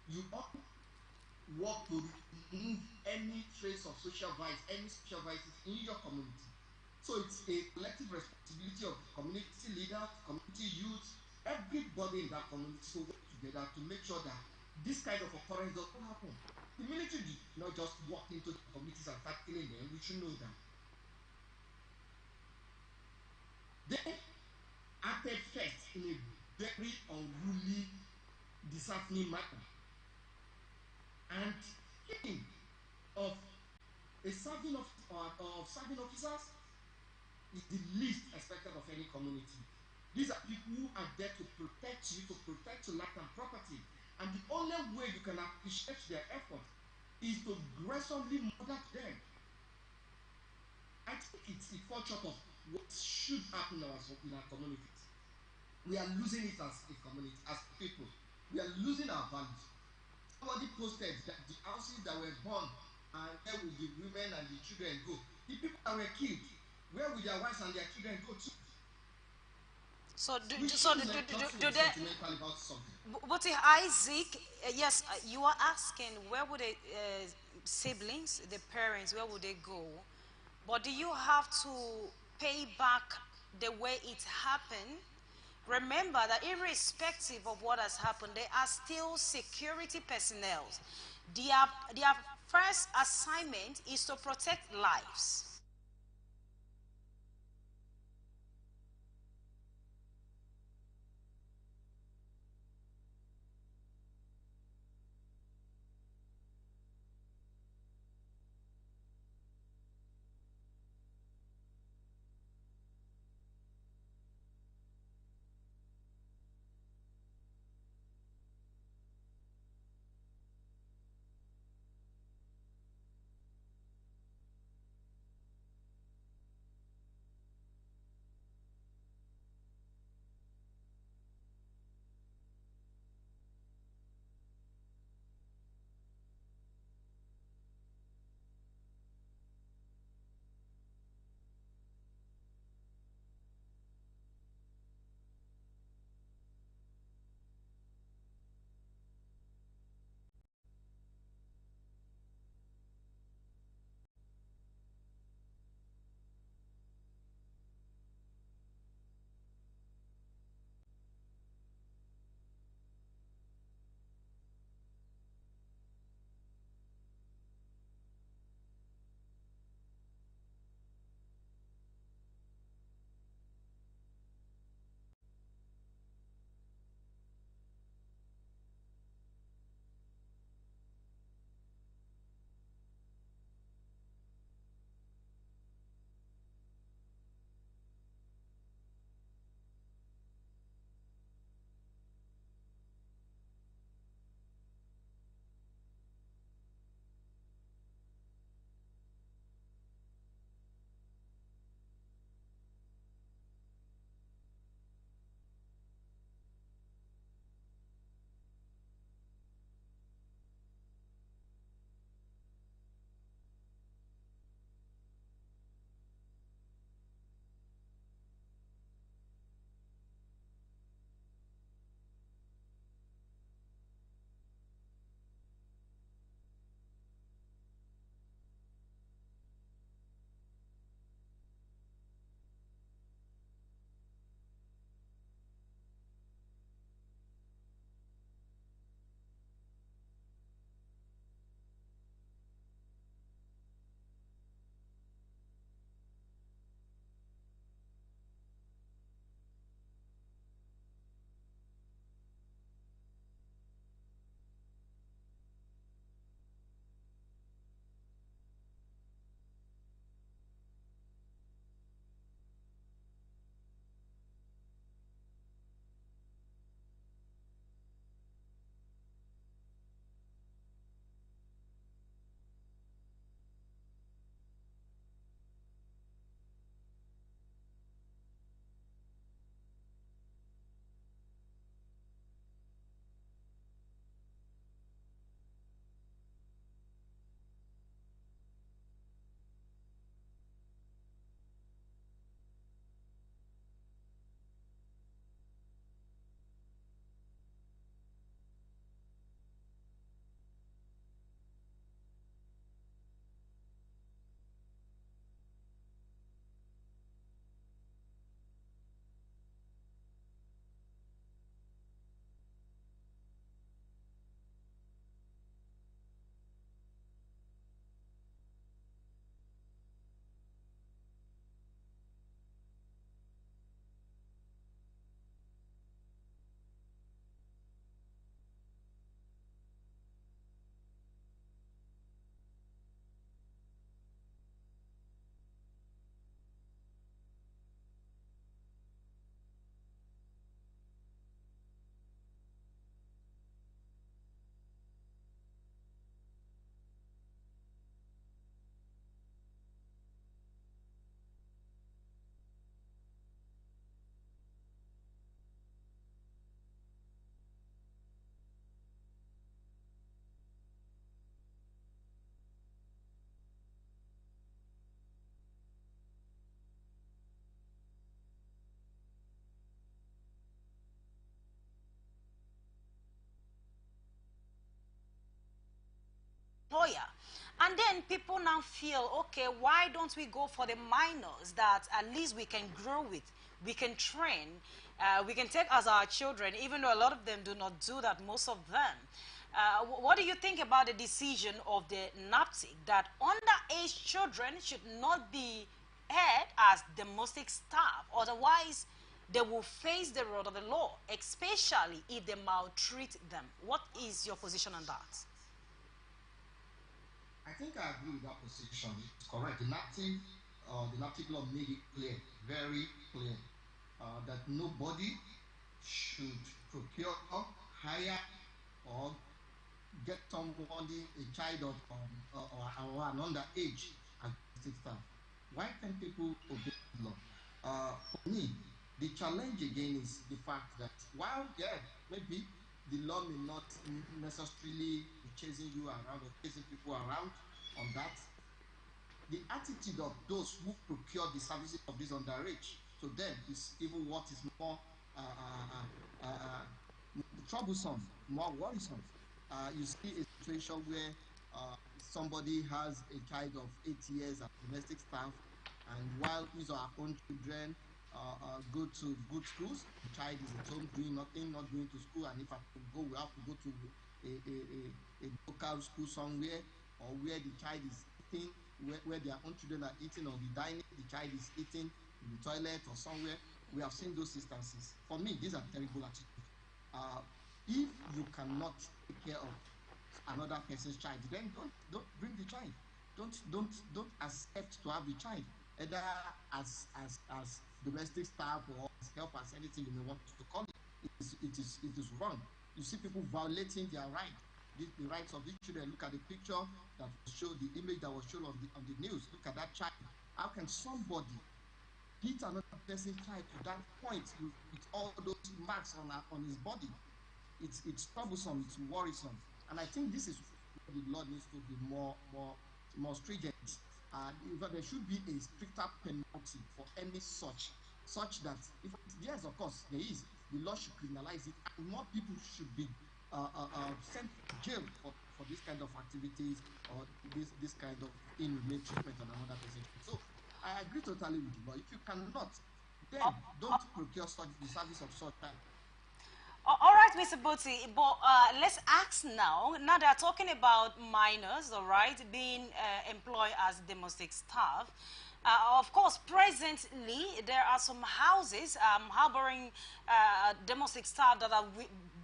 You all work to remove any trace of social vice, any social vices in your community. So it's a collective responsibility of community leaders, community youth, everybody in that community to work together to make sure that this kind of occurrence does not happen. The military did not just walk into the communities and start killing them. We should know that. They acted first in a very unruly, disheartening manner. And killing of serving officers is the least expected of any community. These are people who are there to protect you, to protect your life and property. And the only way you can appreciate their effort is to gruesomely murder them. I think it's the fall short of what should happen in our communities. We are losing it as a community, as people. We are losing our values. Somebody posted that the houses that were burned, and where will the women and the children go? The people that were killed, where will their wives and their children go to? So do We they? Sentimental about something. But Isaac, yes, you are asking where would the siblings, the parents, where would they go? But do you have to pay back the way it happened? Remember that irrespective of what has happened, there are still security personnel. Their first assignment is to protect lives. And then people now feel, okay, why don't we go for the minors that at least we can grow with, we can train, we can take as our children, even though a lot of them do not do that, most of them. What do you think about the decision of the NAPTIC that underage children should not be had as domestic staff? Otherwise, they will face the rod of the law, especially if they maltreat them. What is your position on that? I think I agree with that position. It's correct. The NAPTIC law made it clear, very clear, that nobody should procure, hire, or get somebody, a child of or an underage as domestic staff. Why can't people obey the law? For me, the challenge again is the fact that while, yeah, maybe the law may not necessarily be chasing you around or chasing people around on that, the attitude of those who procure the services of this underage to them is even what is more troublesome, more worrisome. You see a situation where somebody has a child of 8 years as domestic staff, and while his or her own children go to good schools, the child is at home doing nothing, not going to school, and if I go, we have to go to a local school somewhere, or where the child is eating, where their own children are eating on the dining, the child is eating in the toilet or somewhere. We have seen those instances. For me, these are terrible attitudes. If you cannot take care of another person's child, then don't bring the child. Don't accept to have the child, either as domestic staff or as helpers, anything you may want to call it. It is wrong. You see people violating their right, the rights of these children. Look at the picture that was shown, the image that was shown on the news. Look at that child. How can somebody hit another person's child to that point with all those marks on his body? It's troublesome, it's worrisome, and I think this is where the law needs to be more stringent. There should be a stricter penalty for any such that, if yes, of course there is, the law should criminalize it, and more people should be sent to jail for this kind of activities, or this kind of inhumane treatment on another person. So I agree totally with the law. If you cannot, then don't procure the service of such type. All right, Mr. Boti, but let's ask now. Now they are talking about minors, all right, being employed as domestic staff. Of course, presently, there are some houses harboring domestic staff that are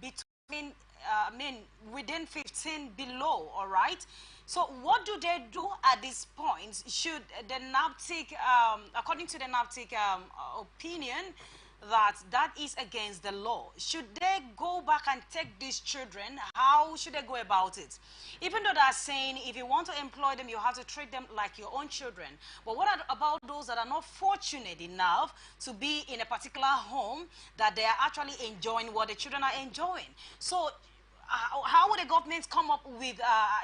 between, within 15 below, all right? So what do they do at this point? Should the NAPTIC, according to the NAPTIC opinion, that is against the law, should they go back and take these children? How should they go about it? Even though they're saying if you want to employ them, you have to treat them like your own children. But what about those that are not fortunate enough to be in a particular home that they are actually enjoying what the children are enjoying? So how would the government come up with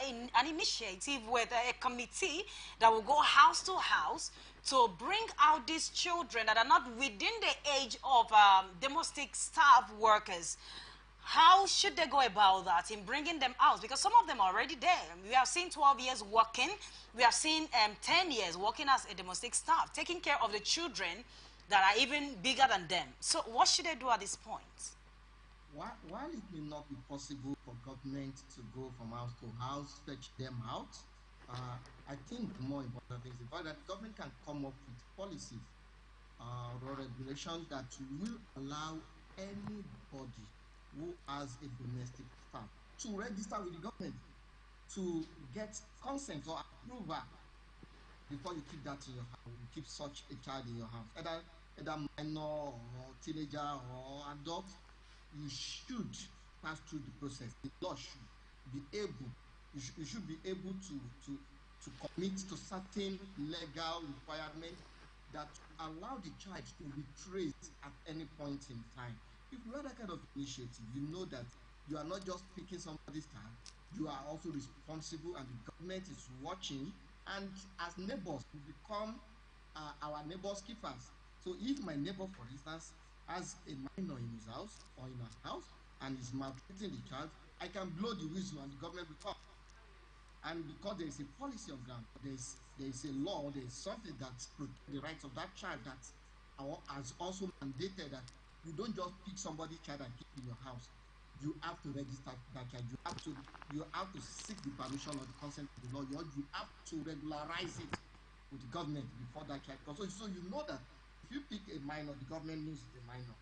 an initiative with a committee that will go house to house to bring out these children that are not within the age of domestic staff workers? How should they go about that in bringing them out? Because some of them are already there. We have seen 12 years working. We have seen 10 years working as a domestic staff, taking care of the children that are even bigger than them. So what should they do at this point? While it may not be possible for government to go from house to house, fetch them out, I think the more important thing is that the government can come up with policies or regulations that will allow anybody who has a domestic staff to register with the government, to get consent or approval before you keep that in your house. You keep such a child in your house, either minor or teenager or adult. You should pass through the process. The law should be able, you should be able to commit to certain legal requirements that allow the child to be traced at any point in time. If you have that kind of initiative, you know that you are not just picking somebody's child, you are also responsible, and the government is watching, and as neighbors, we become our neighbors' keepers. So if my neighbor, for instance, has a minor in his house or in her house and is maltreating the child, I can blow the whistle and the government will come. And because there is a policy on ground, there is a law, there is something that protects the rights of that child that has also mandated that you don't just pick somebody's child and keep in your house. You have to register that child. You have to seek the permission or the consent of the law. You have to regularize it with the government before that child comes. So you know that if you pick a minor, the government knows it's a minor.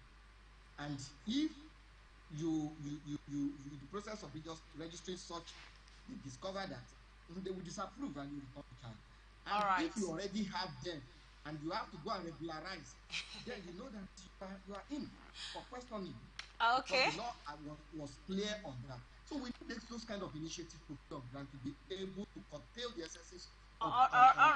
And if the process of just registering such, they discover that they will disapprove and you return the child. And if you already have them and you have to go and regularize, then you know that you are in for questioning. Okay. Because the law was clear on that. So we need those kind of initiatives to put on ground to be able to curtail the excesses. All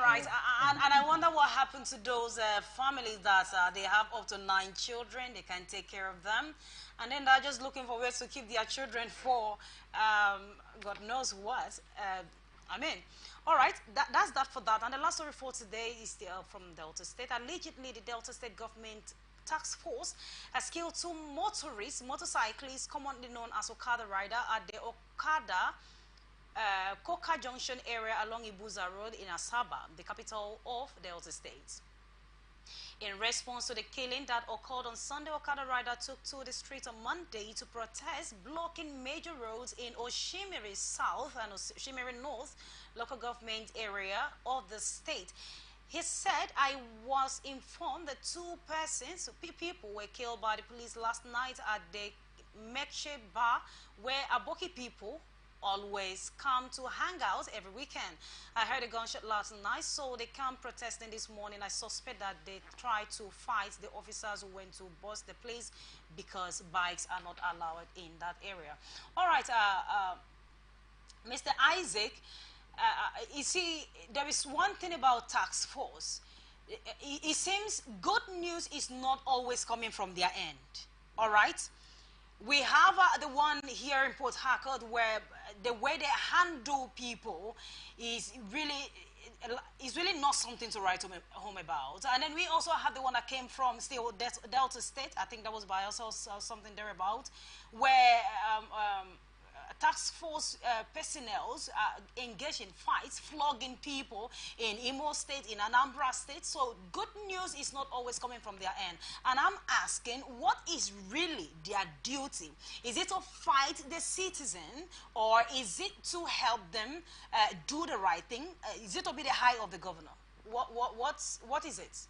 right. And I wonder what happened to those families that they have up to 9 children. They can take care of them. And then they're just looking for ways to keep their children for God knows what. All right, that's that for that. And the last story for today is from Delta State. Allegedly, the Delta State government task force has killed 2 motorcyclists, commonly known as Okada rider, at the Okada Koka Junction area along Ibuza Road in Asaba, the capital of Delta State. In response to the killing that occurred on Sunday, Okada rider took to the street on Monday to protest, blocking major roads in Oshimiri South and Oshimiri North local government area of the state. He said, I was informed that 2 people were killed by the police last night at the Mekshe Bar, where Aboki people always come to hang out every weekend. I heard a gunshot last night, so they come protesting this morning. I suspect that they tried to fight the officers who went to bust the place because bikes are not allowed in that area. All right, Mr. Isaac, you see, there is one thing about task force. It seems good news is not always coming from their end. All right? We have the one here in Port Harcourt where the way they handle people is really not something to write home about. And then we also have the one that came from still Delta State. I think that was by us or something thereabout, where task force personnel engage in fights, flogging people in Imo State, in Anambra State. So good news is not always coming from their end. And I'm asking, what is really their duty? Is it to fight the citizen, or is it to help them do the right thing? Is it to be the eye of the governor? What is it?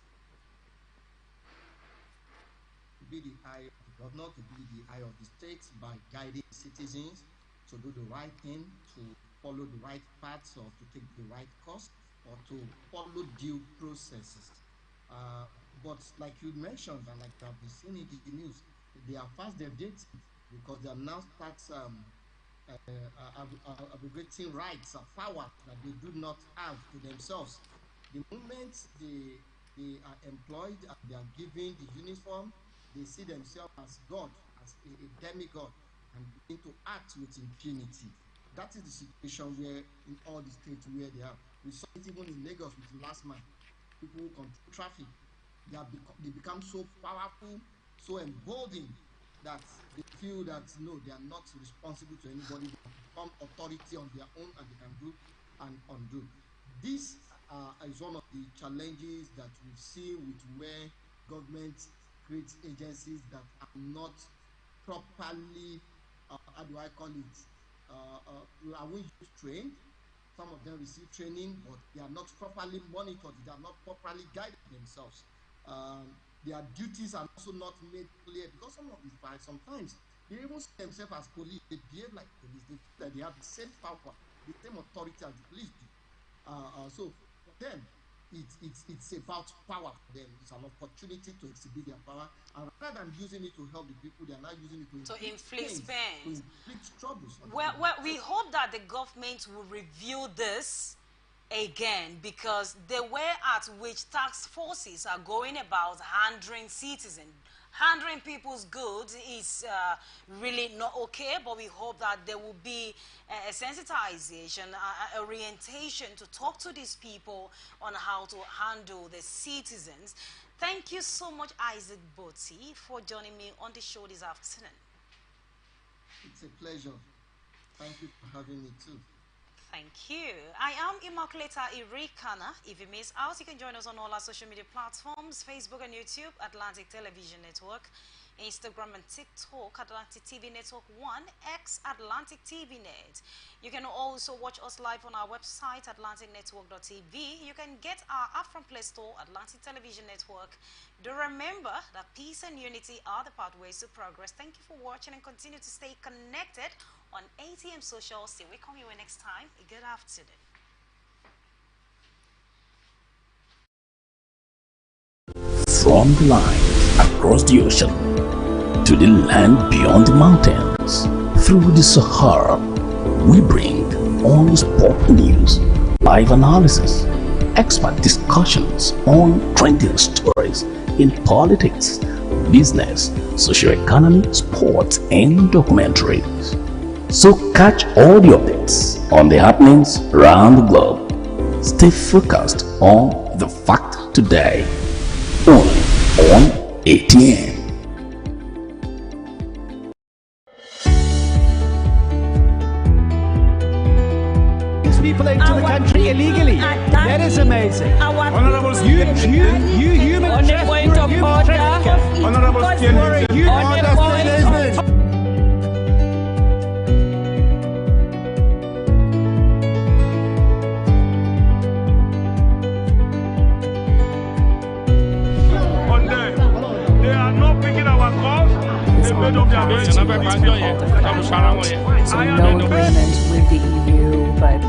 To be the eye of the governor, to be the eye of the state by guiding citizens to do the right thing, to follow the right paths, or to take the right course, or to follow due processes. But like you mentioned, and like I've been seeing in the news, they are fast deviating because they are now start abrogating rights and power that they do not have to themselves. The moment they are employed and they are given the uniform, they see themselves as God, as a demigod, and begin to act with impunity. That is the situation where in all the states where they are. We saw it even in Lagos with the last man. People who control traffic, they become so powerful, so emboldened that they feel that no, they are not responsible to anybody. They become authority on their own, and they can do and undo. This is one of the challenges that we've seen with where government creates agencies that are not properly, how do I call it? I won't use trained. Some of them receive training, but they are not properly monitored. They are not properly guided themselves. Their duties are also not made clear because some of these fights, sometimes they even see themselves as police. They behave like police. They feel that they have the same power, the same authority as the police do. So for them, it's about power for them. It's an opportunity to exhibit their power, and rather than using it to help the people, they are now using it to inflict pain, to inflict troubles. Well, we hope that the government will review this again, because the way at which tax forces are going about handling citizens, handling people's goods is really not okay. But we hope that there will be a sensitization, orientation to talk to these people on how to handle the citizens. Thank you so much, Isaac Boti, for joining me on the show this afternoon. It's a pleasure. Thank you for having me too. Thank you. I am Immaculata Irikana. If you miss out, you can join us on all our social media platforms, Facebook and YouTube, Atlantic Television Network, Instagram and TikTok, Atlantic TV Network 1, X, Atlantic TV Net. You can also watch us live on our website, atlanticnetwork.tv. You can get our app from Play Store, Atlantic Television Network. Do remember that peace and unity are the pathways to progress. Thank you for watching and continue to stay connected on ATM Social. See, we come here next time. Good afternoon. From the line across the ocean to the land beyond the mountains, through the Sahara, we bring on sport news, live analysis, expert discussions on trending stories in politics, business, socio-economy, sports, and documentaries. So catch all the updates on the happenings around the globe. Stay focused on the fact today. Only on ATM. People into the country illegally. That is amazing. Honorable You human trafficker. Honorable they are not picking our calls. They made up their minds. So no agreement with the EU, but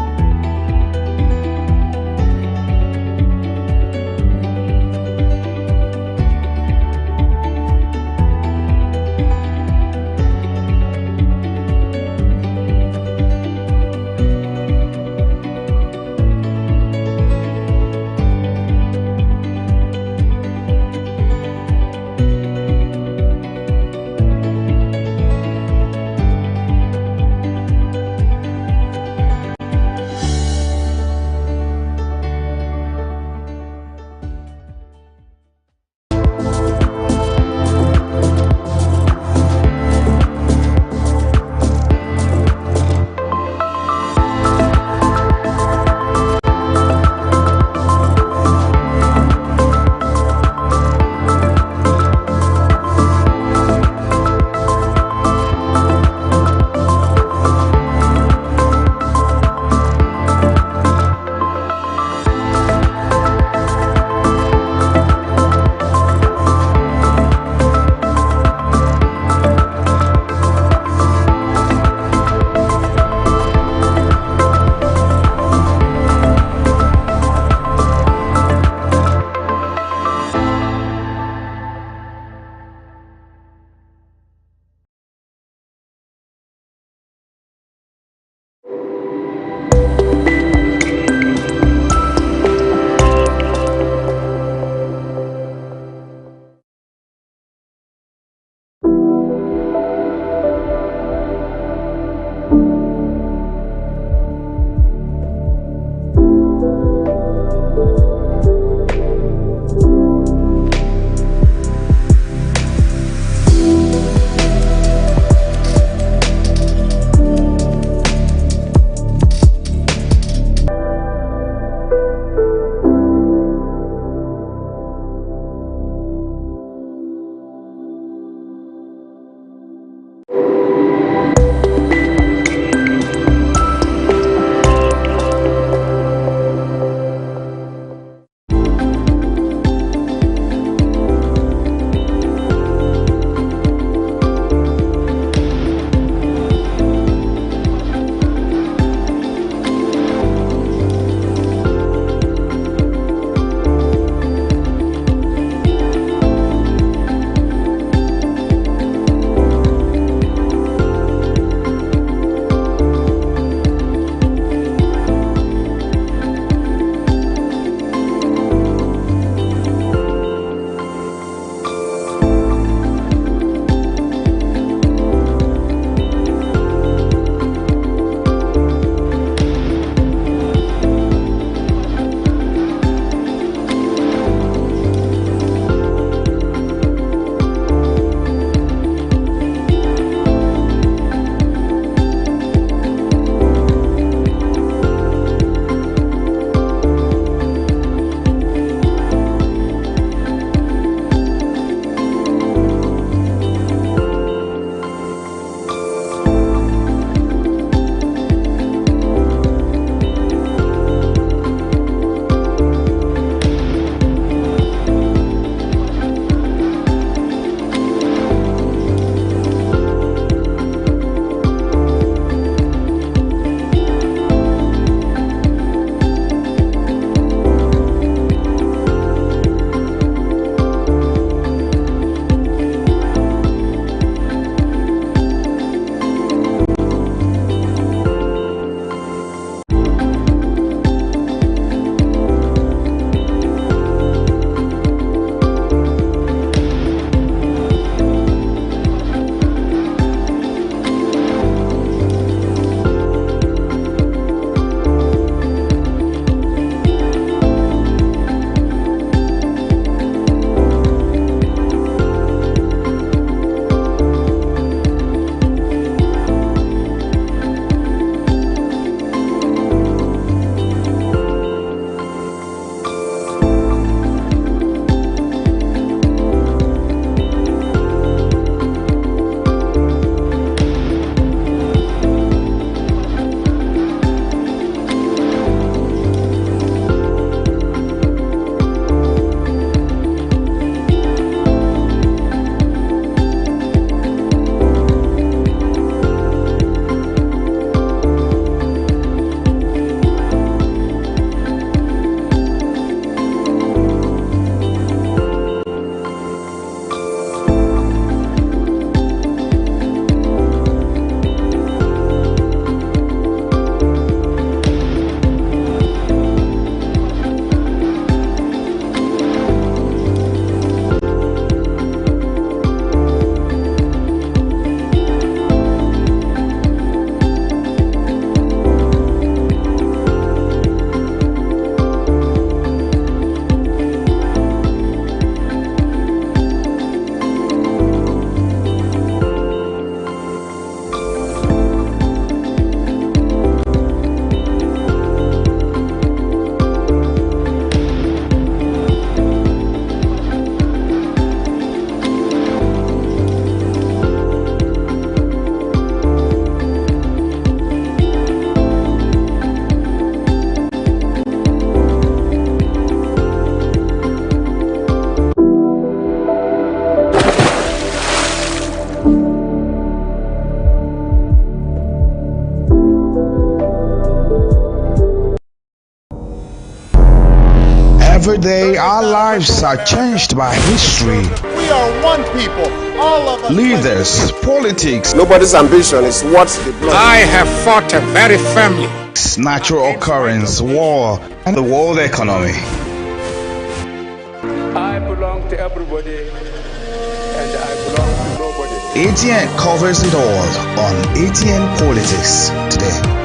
day our lives are changed by history. We are one people, all of us. Leaders, politics. Nobody's ambition is what the blood. I have fought very firmly. Natural occurrence, war, and the world economy. I belong to everybody, and I belong to nobody. ATN covers it all on ATN Politics today.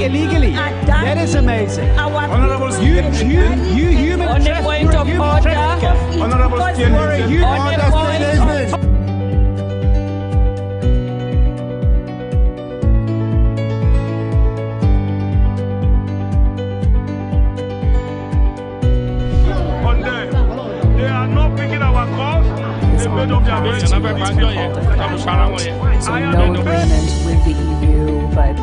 illegally. That is amazing. Honorable You human trafficker. Honorable You are a human They are not picking our calls. They made up their minds. So no agreement with the EU, but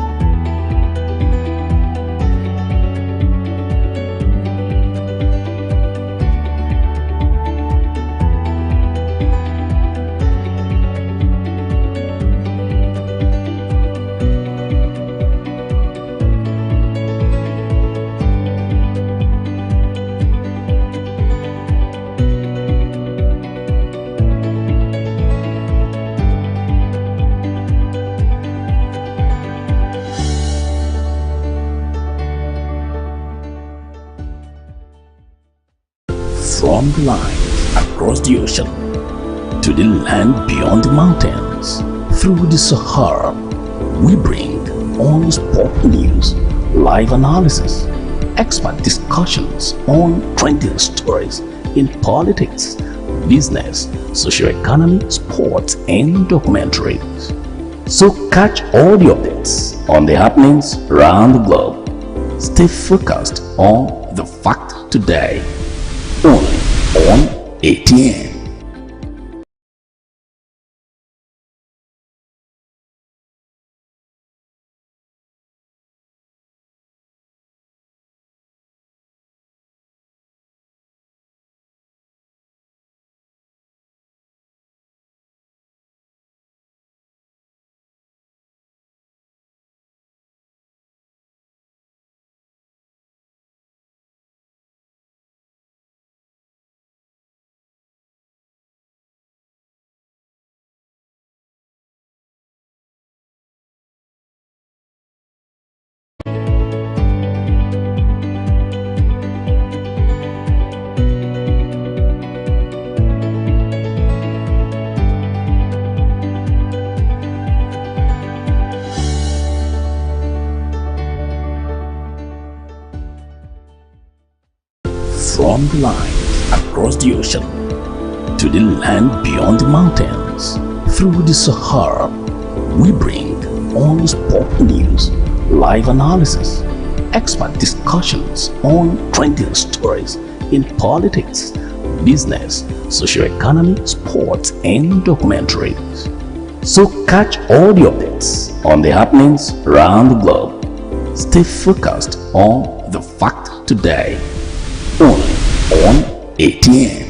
From the line across the ocean to the land beyond the mountains, through the Sahara, we bring on-spot news, live analysis, expert discussions on trending stories in politics, business, socio-economy, sports, and documentaries. So catch all the updates on the happenings around the globe. Stay focused on the fact today, only on ATN. From the line across the ocean to the land beyond the mountains, through the Sahara, we bring on-spot news, live analysis, expert discussions on trending stories in politics, business, socio-economy, sports, and documentaries. So catch all the updates on the happenings around the globe. Stay focused on the fact today, only on ATN.